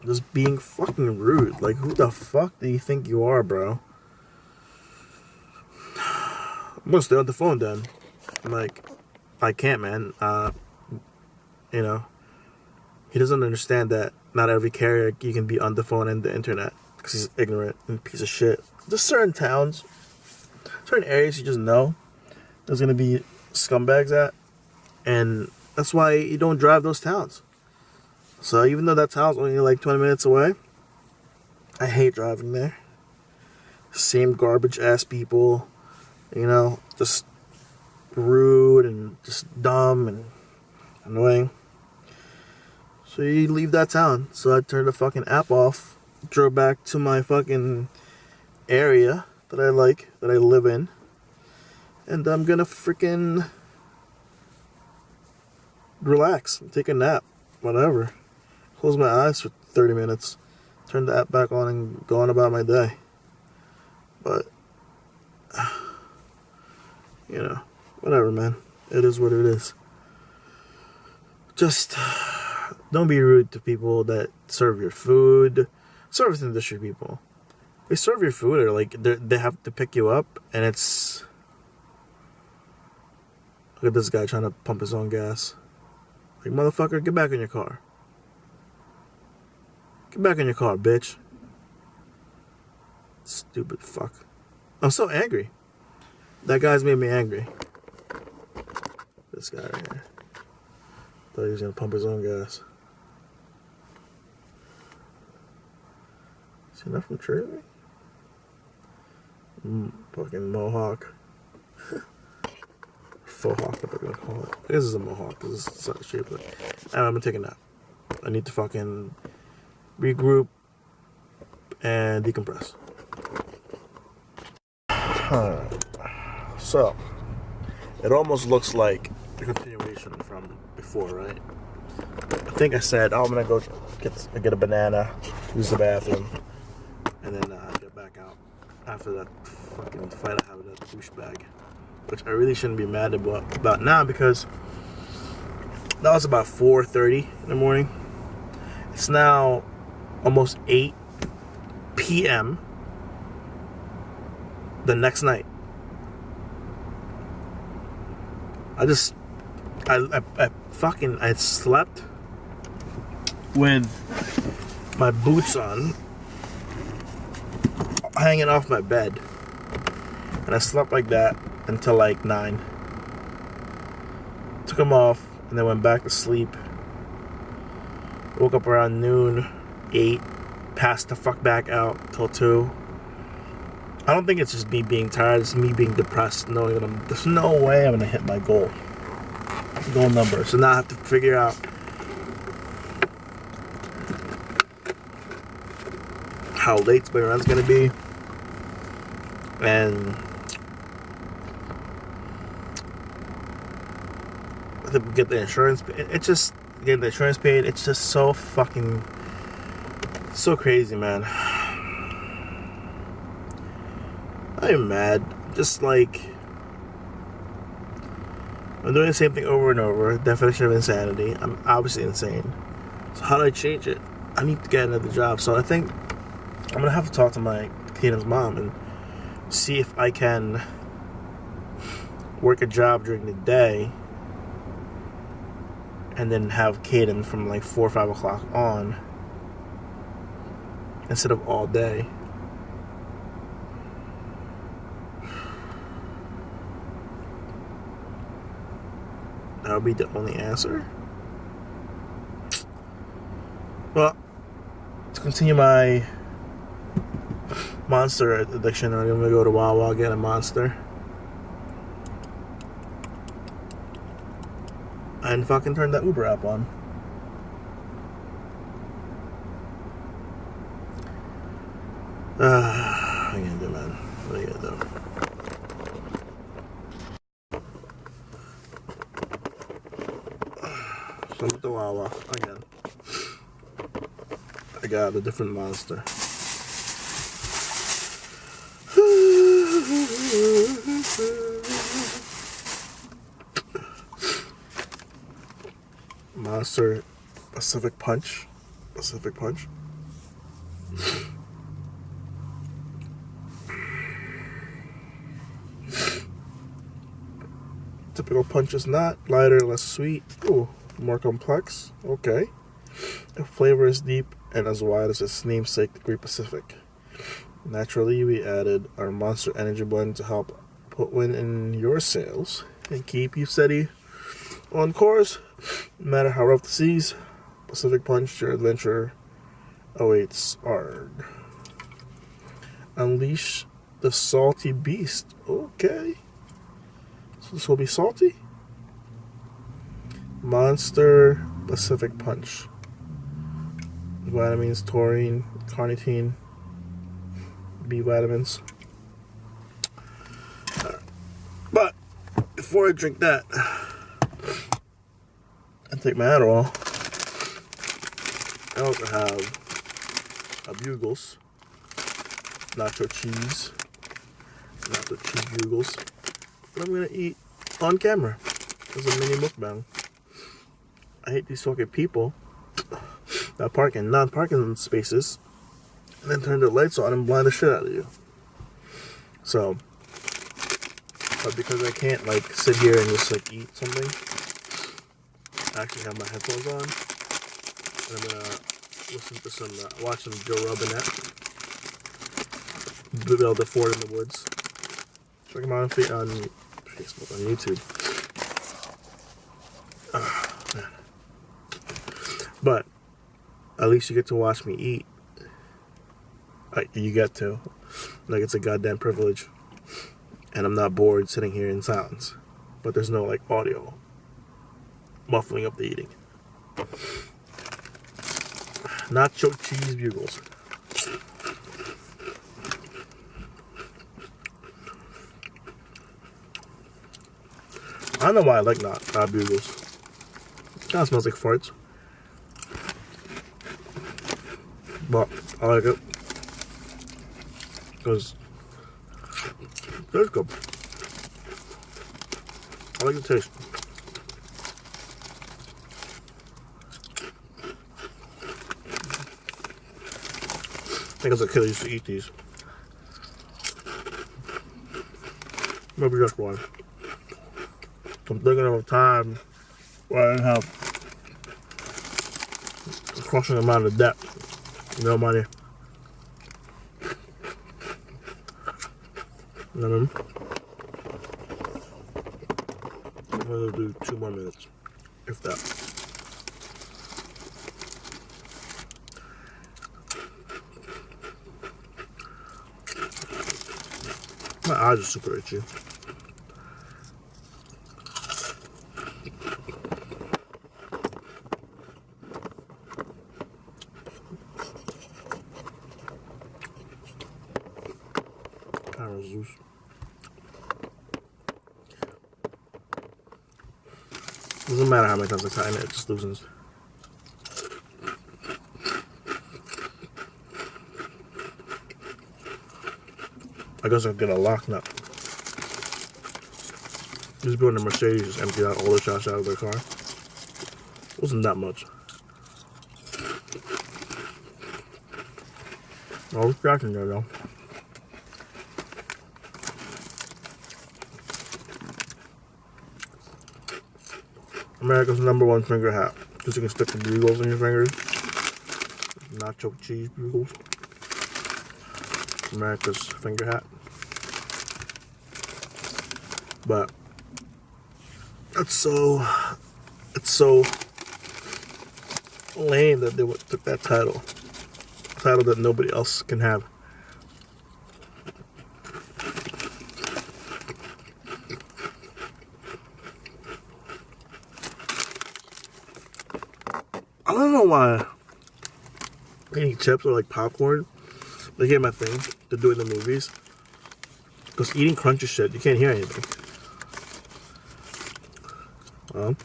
Speaker 1: Just being fucking rude. Like, who the fuck do you think you are, bro? I'm gonna stay on the phone then. I'm like, I can't, man. You know, he doesn't understand that not every carrier you can be on the phone and the internet because he's ignorant and a piece of shit. There's certain towns, certain areas you just know there's gonna be scumbags at, and that's why you don't drive those towns. So even though that town's only like 20 minutes away, I hate driving there. Same garbage ass people, you know, just rude and just dumb and annoying. So you leave that town. So I turned the fucking app off, drove back to my fucking area that I like, that I live in, and I'm gonna freaking relax, take a nap, whatever. Close my eyes for 30 minutes, turn the app back on, and go on about my day. But, you know, whatever, man. It is what it is. Just don't be rude to people that serve your food. Service industry people. They serve your food, or like they have to pick you up, and it's. Look at this guy trying to pump his own gas. Like, motherfucker, get back in your car. Get back in your car, bitch. Stupid fuck. I'm so angry. That guy's made me angry. This guy right here. Thought he was gonna pump his own gas. Is he not from Jersey? Fucking Mohawk. Faux hawk, what they're gonna call it. This is a Mohawk. This is not shaped like. I'm gonna take a nap. I need to fucking regroup and decompress. So, it almost looks like the continuation from before, right? I think I said, oh, I'm gonna go get a banana, use the bathroom, and then get back out after that fucking fight I had with that douchebag, which I really shouldn't be mad about now, because that was about 4:30 in the morning. It's now almost 8 p.m. the next night. I slept with my boots on, hanging off my bed, and I slept like that until like 9. Took them off and then went back to sleep. Woke up around noon, 8, passed the fuck back out till 2. I don't think it's just me being tired, it's me being depressed, knowing that there's no way I'm gonna hit my goal number. So now I have to figure out how late my rent's gonna be, and I think we get the insurance. It's just getting the insurance paid. It's just so fucking so crazy, man. I'm mad. Just like, I'm doing the same thing over and over. Definition of insanity. I'm obviously insane. So how do I change it? I need to get another job. So I think I'm gonna have to talk to my Kaden's mom and see if I can work a job during the day and then have Kaden from like 4 or 5 o'clock on instead of all day. That would be the only answer. Well, to continue my Monster addiction, I'm gonna go to Wawa, get a Monster, and fucking turn that Uber app on. What are you gonna do, man? What are you gonna do? So I'm at the Wawa again. I got a different Monster. Monster Pacific Punch. Typical punch is not. Lighter, less sweet. Ooh, more complex. Okay. The flavor is deep and as wide as its namesake, the Great Pacific. Naturally, we added our Monster Energy Blend to help put wind in your sails and keep you steady on course, no matter how rough the seas. Pacific Punch, your adventure awaits. Arg. Unleash the salty beast. Okay. So this will be salty. Monster Pacific Punch. vitamins, taurine, carnitine, B vitamins. But before I drink that, I take my Adderall. I also have a Bugles, nacho cheese Bugles, that I'm gonna eat on camera as a mini mukbang. I hate these fucking people that park in non-parking spaces and then turn their lights on and blind the shit out of you. So, but because I can't like sit here and just like eat something, I actually have my headphones on and I'm gonna listen to some, watch some Joe Robinet, build a fort in the woods. Check him out on Facebook, on YouTube. Man. But at least you get to watch me eat. Like, you get to. Like, it's a goddamn privilege. And I'm not bored sitting here in silence. But there's no, like, audio muffling up the eating. Nacho cheese Bugles. I don't know why I like not Bugles. It kind of smells like farts. But I like it. Because it's good. I like the taste. I think as a kid I used to eat these. Maybe just one. I'm thinking of a time where I didn't have a crushing amount of debt. No money. And then I'm gonna do 2 more minutes, if that. My eyes are super itchy. Zeus. Doesn't matter how many times I tighten it, it just loosens. I guess I'll get a lock nut. These people in the Mercedes just emptied out all the trash out of their car. Wasn't that much. Oh, it's trash in there though. America's #1 finger hat. Because you can stick the Bugles in your fingers. Nacho cheese Bugles. America's finger hat. But it's so lame that they took that title. A title that nobody else can have. I don't know why eating chips or like popcorn, they get my thing to do in the movies. Because eating crunchy shit, you can't hear anything. Well,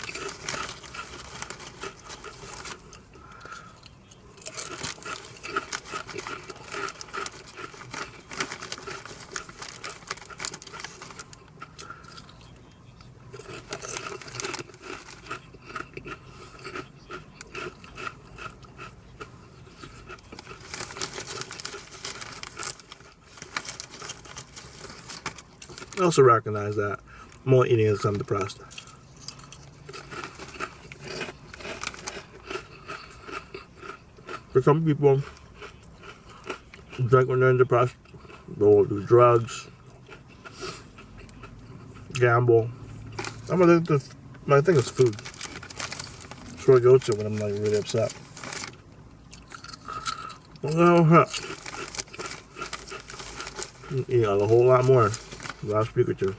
Speaker 1: I also recognize that I'm only eating because I'm depressed. For some people, drink when they're depressed, they'll do drugs, gamble. My thing is food. That's where I go to when I'm like really upset. Well, eat a whole lot more last week or two.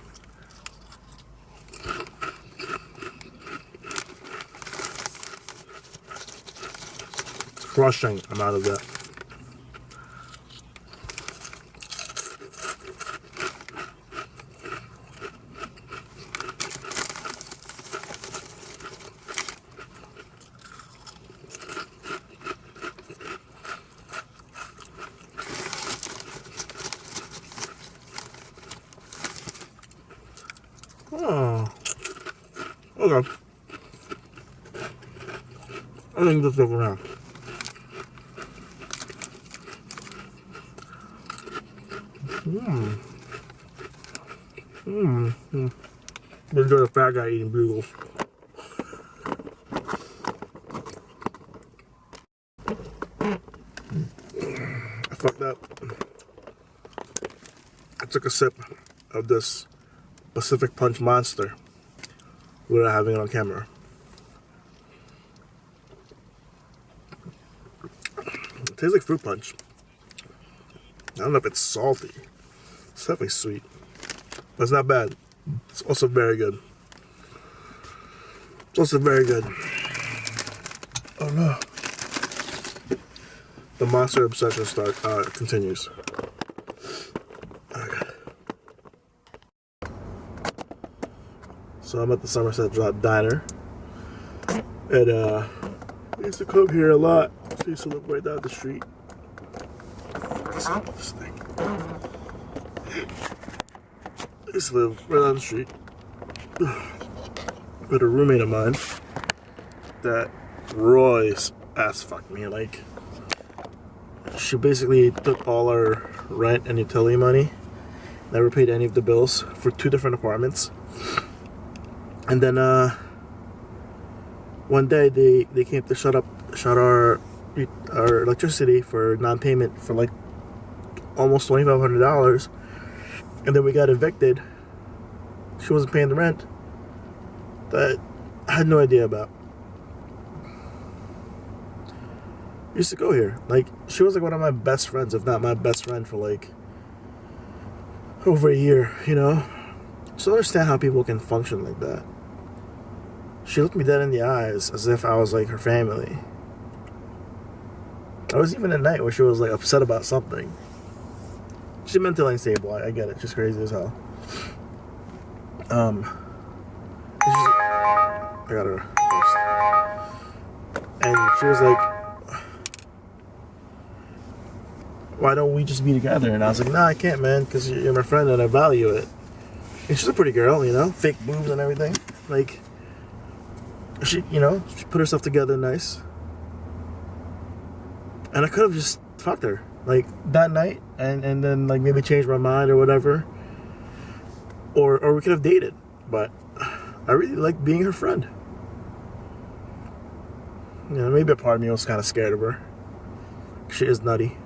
Speaker 1: crushing amount of that. Oh, okay. I think this over now. Enjoy the fat guy eating bugles. I fucked up. I took a sip of this Pacific Punch Monster without having it on camera. It tastes like fruit punch. I don't know if it's salty. It's definitely sweet. But it's not bad. It's also very good. It's also very good. Oh no. The monster obsession continues. Okay. So I'm at the Somerset Diner. And I used to come here a lot. I used to live right down the street. What's up with this thing? I used to live right down the street with a roommate of mine that Roy's ass fucked me. Like, she basically took all our rent and utility money, never paid any of the bills for 2 different apartments. And then one day they came to shut our electricity for non-payment for like almost $2,500, and then we got evicted. She wasn't paying the rent that I had no idea about. I used to go here. Like, she was like one of my best friends, if not my best friend, for like over a year, you know? Just don't understand how people can function like that. She looked me dead in the eyes as if I was like her family. I was even at night where she was like upset about something. She's mentally unstable, I get it. She's crazy as hell. I got her first. And she was like, why don't we just be together? And I was like, nah, I can't, man, because you're my friend and I value it. And she's a pretty girl, you know, fake boobs and everything. Like, she put herself together nice. And I could have just fucked her, like, that night, and then, like, maybe changed my mind or whatever. Or we could have dated. But I really like being her friend. You know, maybe a part of me was kind of scared of her. She is nutty.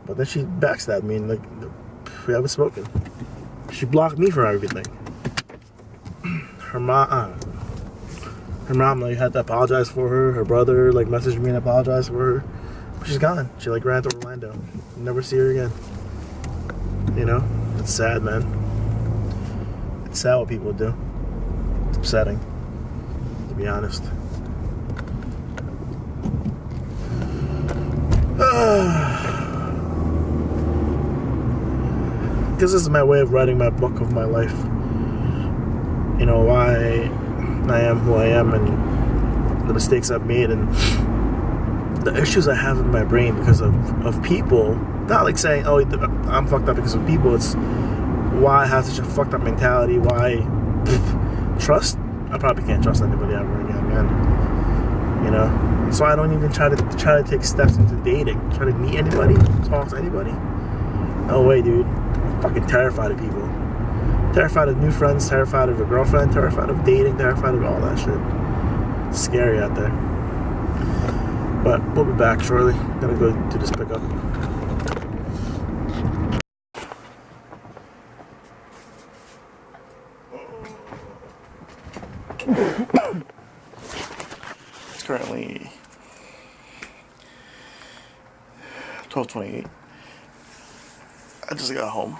Speaker 1: But then she backstabbed me, and, like, we haven't spoken. She blocked me from everything. Her mom, like, had to apologize for her. Her brother, like, messaged me and apologized for her. But she's gone. She, like, ran to Orlando. Never see her again. You know? It's sad, man. It's sad what people do. It's upsetting, to be honest. Because this is my way of writing my book of my life. You know, why I am who I am and the mistakes I've made and the issues I have in my brain because of people. Not like saying, oh, I'm fucked up because of people. It's why I have such a fucked up mentality. Why trust? I probably can't trust anybody ever again, man. You know? So I don't even try to take steps into dating. Try to meet anybody, talk to anybody. No way, dude. I'm fucking terrified of people. Terrified of new friends, terrified of a girlfriend, terrified of dating, terrified of all that shit. It's scary out there. But we'll be back shortly. Gonna go do this pickup. It's currently 12:28. I just got home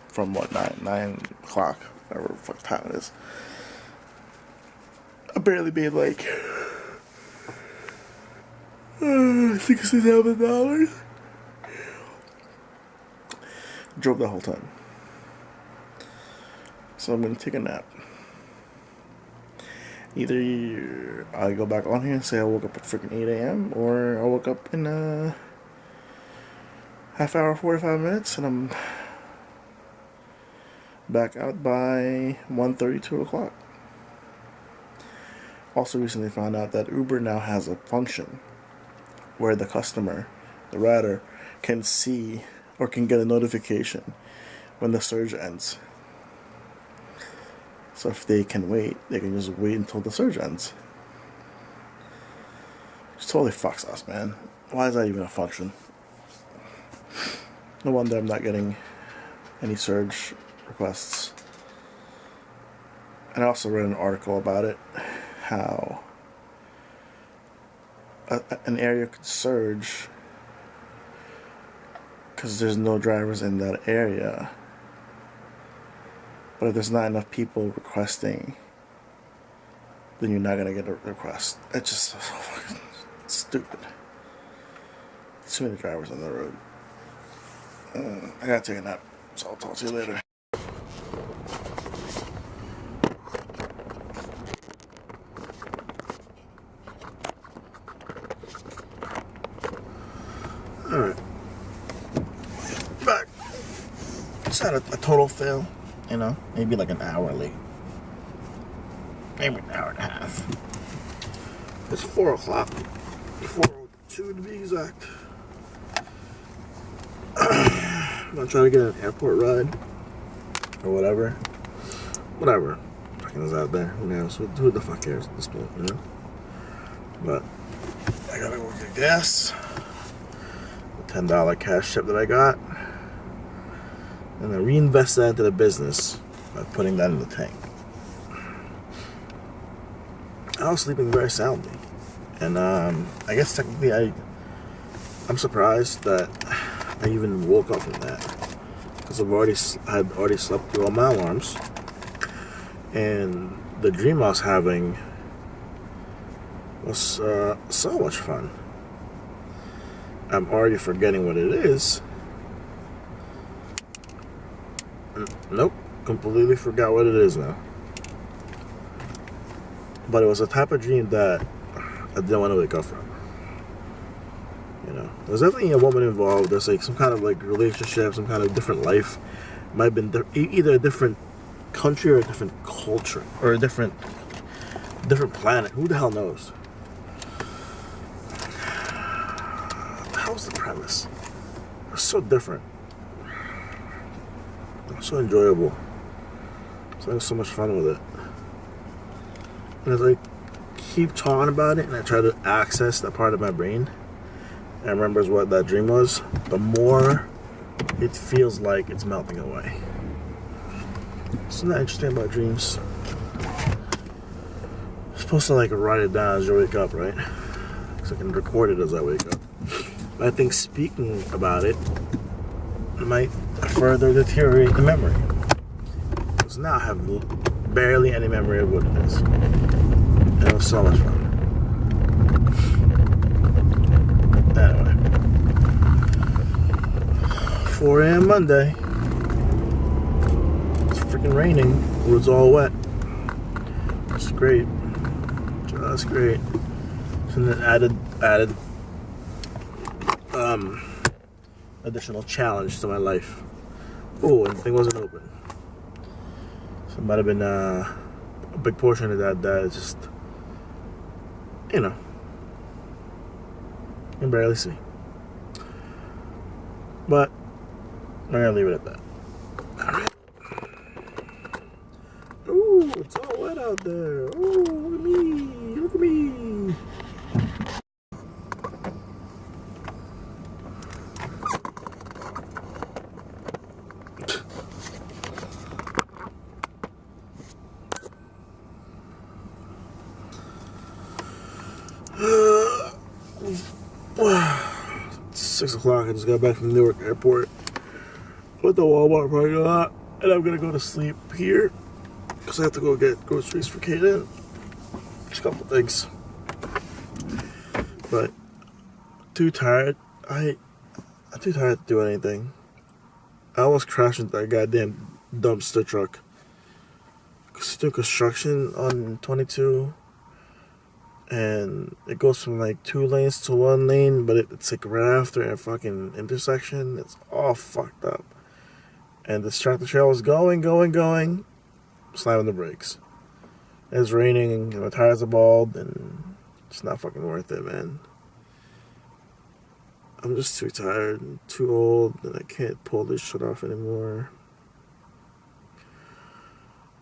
Speaker 1: from 9 o'clock, whatever the fuck time it is. I barely made like $67. Drove the whole time. So I'm gonna take a nap. Either I go back on here and say I woke up at freaking 8 a.m. or I woke up in a half hour, 45 minutes, and I'm back out by 1:30, 2 o'clock. Also recently found out that Uber now has a function where the customer, the rider, can see or can get a notification when the surge ends. So if they can wait, they can just wait until the surge ends. Which totally fucks us, man. Why is that even a function? No wonder I'm not getting any surge requests. And I also read an article about it, how an area could surge because there's no drivers in that area. But if there's not enough people requesting, then you're not gonna get a request. It's just so fucking stupid. Too many drivers on the road. I gotta take a nap, so I'll talk to you later. Alright. Back. It's not a total fail. You know, maybe like an hour late. Maybe an hour and a half. It's 4 o'clock. 4:02 to be exact. I'm gonna try to get an airport ride. Or whatever. Whatever. Fucking is out there. Who knows? Who the fuck cares at this point, you know? But I gotta go get gas. The $10 cash tip that I got. And I reinvest that into the business by putting that in the tank. I was sleeping very soundly. And I guess technically I'm surprised that I even woke up from that. Because I had already slept through all my alarms. And the dream I was having was so much fun. I'm already forgetting what it is. Nope, completely forgot what it is now. But it was a type of dream that I didn't want to wake up from. You know, there's definitely a woman involved. There's like some kind of like relationship, some kind of different life. It might have been either a different country or a different culture or a different planet. Who the hell knows? How's the premise? It's so different. So enjoyable. So I had so much fun with it. And as I keep talking about it and I try to access that part of my brain and remembers what that dream was, the more it feels like it's melting away. Isn't that interesting about dreams? You're supposed to like write it down as you wake up, right? Because I can record it as I wake up. But I think speaking about it might further deteriorate the memory. Because now I have barely any memory of what it is. And it was so much fun. Anyway. 4 a.m. Monday. It's freaking raining. It was all wet. It's great. Just great. And then added additional challenge to my life. Oh, and the thing wasn't open. So it might have been a big portion of that is just, you know, you can barely see. But I'm gonna leave it at that. Alright. Ooh, it's all wet out there. Ooh, look at me. Look at me. It's 6 o'clock. I just got back from Newark Airport. Went to Walmart parking lot, and I'm gonna go to sleep here because I have to go get groceries for Kaden. Just a couple things, but too tired. I'm too tired to do anything. I almost crashed into that goddamn dumpster truck. Still construction on 22, and it goes from like 2 lanes to 1 lane, but it's like right after a fucking intersection. It's all fucked up. And this tractor trailer was going, slamming the brakes. It's raining, and my tires are bald, and it's not fucking worth it, man. I'm just too tired and too old, and I can't pull this shit off anymore.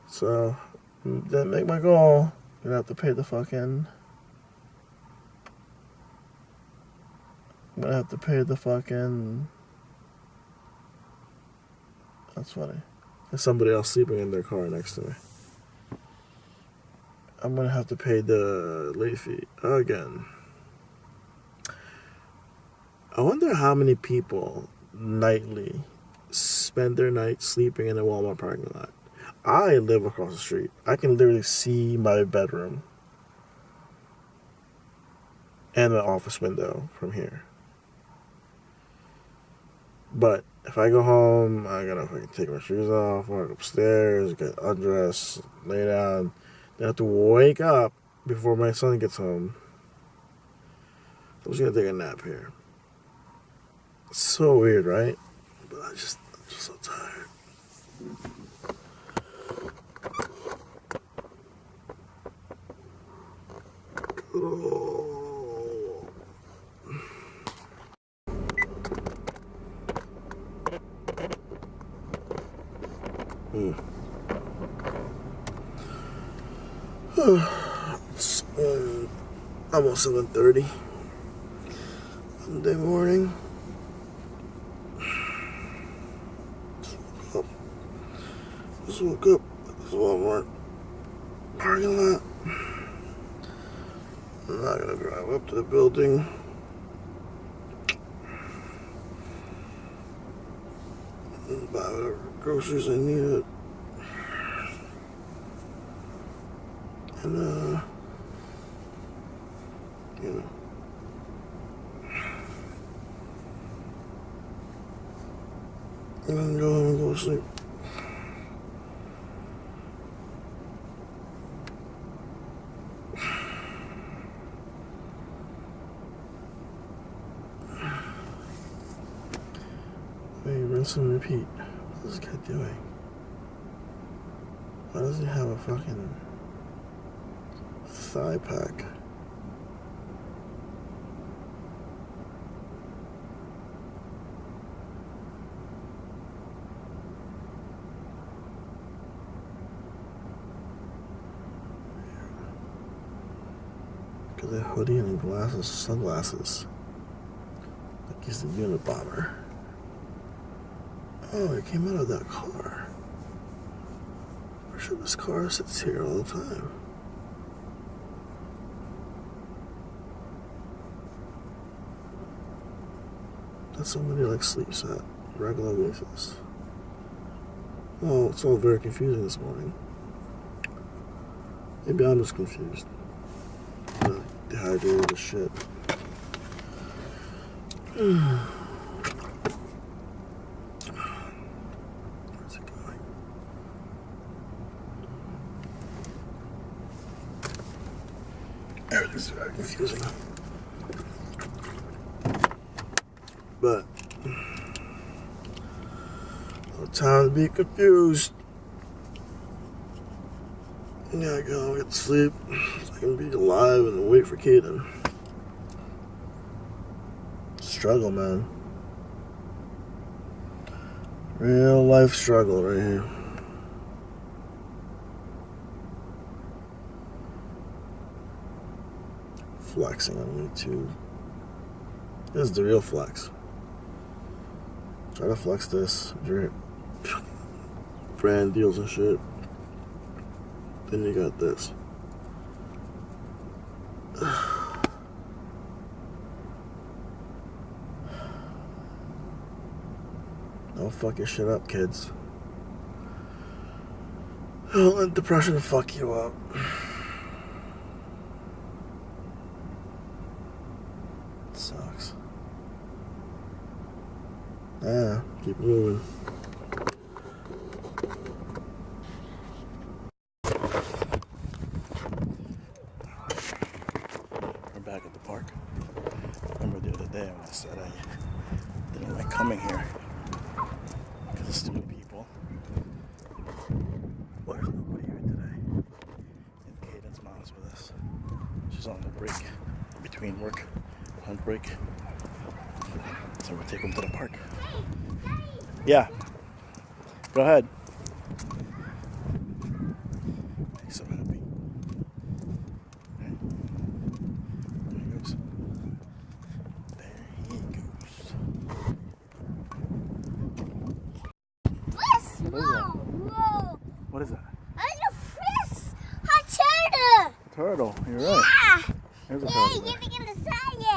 Speaker 1: So, didn't make my goal. I'm gonna have to pay the fucking... That's funny. There's somebody else sleeping in their car next to me. I'm gonna have to pay the late fee again. I wonder how many people nightly spend their night sleeping in a Walmart parking lot. I live across the street. I can literally see my bedroom and an office window from here. But if I go home, I gotta fucking take my shoes off, walk upstairs, get undressed, lay down. Then I have to wake up before my son gets home. I'm just gonna take a nap here. It's so weird, right? But I'm just so tired. Oh. It's almost 7:30 Monday morning. Just woke up at this Walmart parking lot. I'm not gonna drive up to the building. And buy whatever groceries I needed. And you know. And then go home and go to sleep. Rinse and repeat. What is this guy doing? Why does he have a fucking thigh pack? Got a hoodie and glasses, sunglasses. Like he's the Unabomber. Oh, it came out of that car. I'm sure this car sits here all the time. That somebody like sleeps at regular basis. Oh, it's all very confusing this morning. Maybe I'm just confused. Dehydrated as shit. Everything's very confusing. But no time to be confused. Yeah, I gotta get to sleep so I can be alive and wait for Kaden. Struggle, man. Real life struggle right here. Flexing on YouTube. This is the real flex. Try to flex this. Brand deals and shit. Then you got this. Don't fuck your shit up, kids. Don't let depression fuck you up. It sucks. Yeah, keep moving. We're back at the park. Remember the other day when I said I didn't like coming here because of stupid people. Well, there's nobody here today. And Caden's mom's with us. She's on the break, between work, lunch break. So we'll take them to the park. Yeah. Go ahead. He's so happy. There he goes. There he goes.
Speaker 5: Fish! Whoa! Whoa!
Speaker 1: What is that?
Speaker 5: A fish! A turtle!
Speaker 1: Turtle. You're right.
Speaker 5: Yeah!
Speaker 1: There's a
Speaker 5: Yeah,
Speaker 1: turtle.
Speaker 5: you're gonna say it!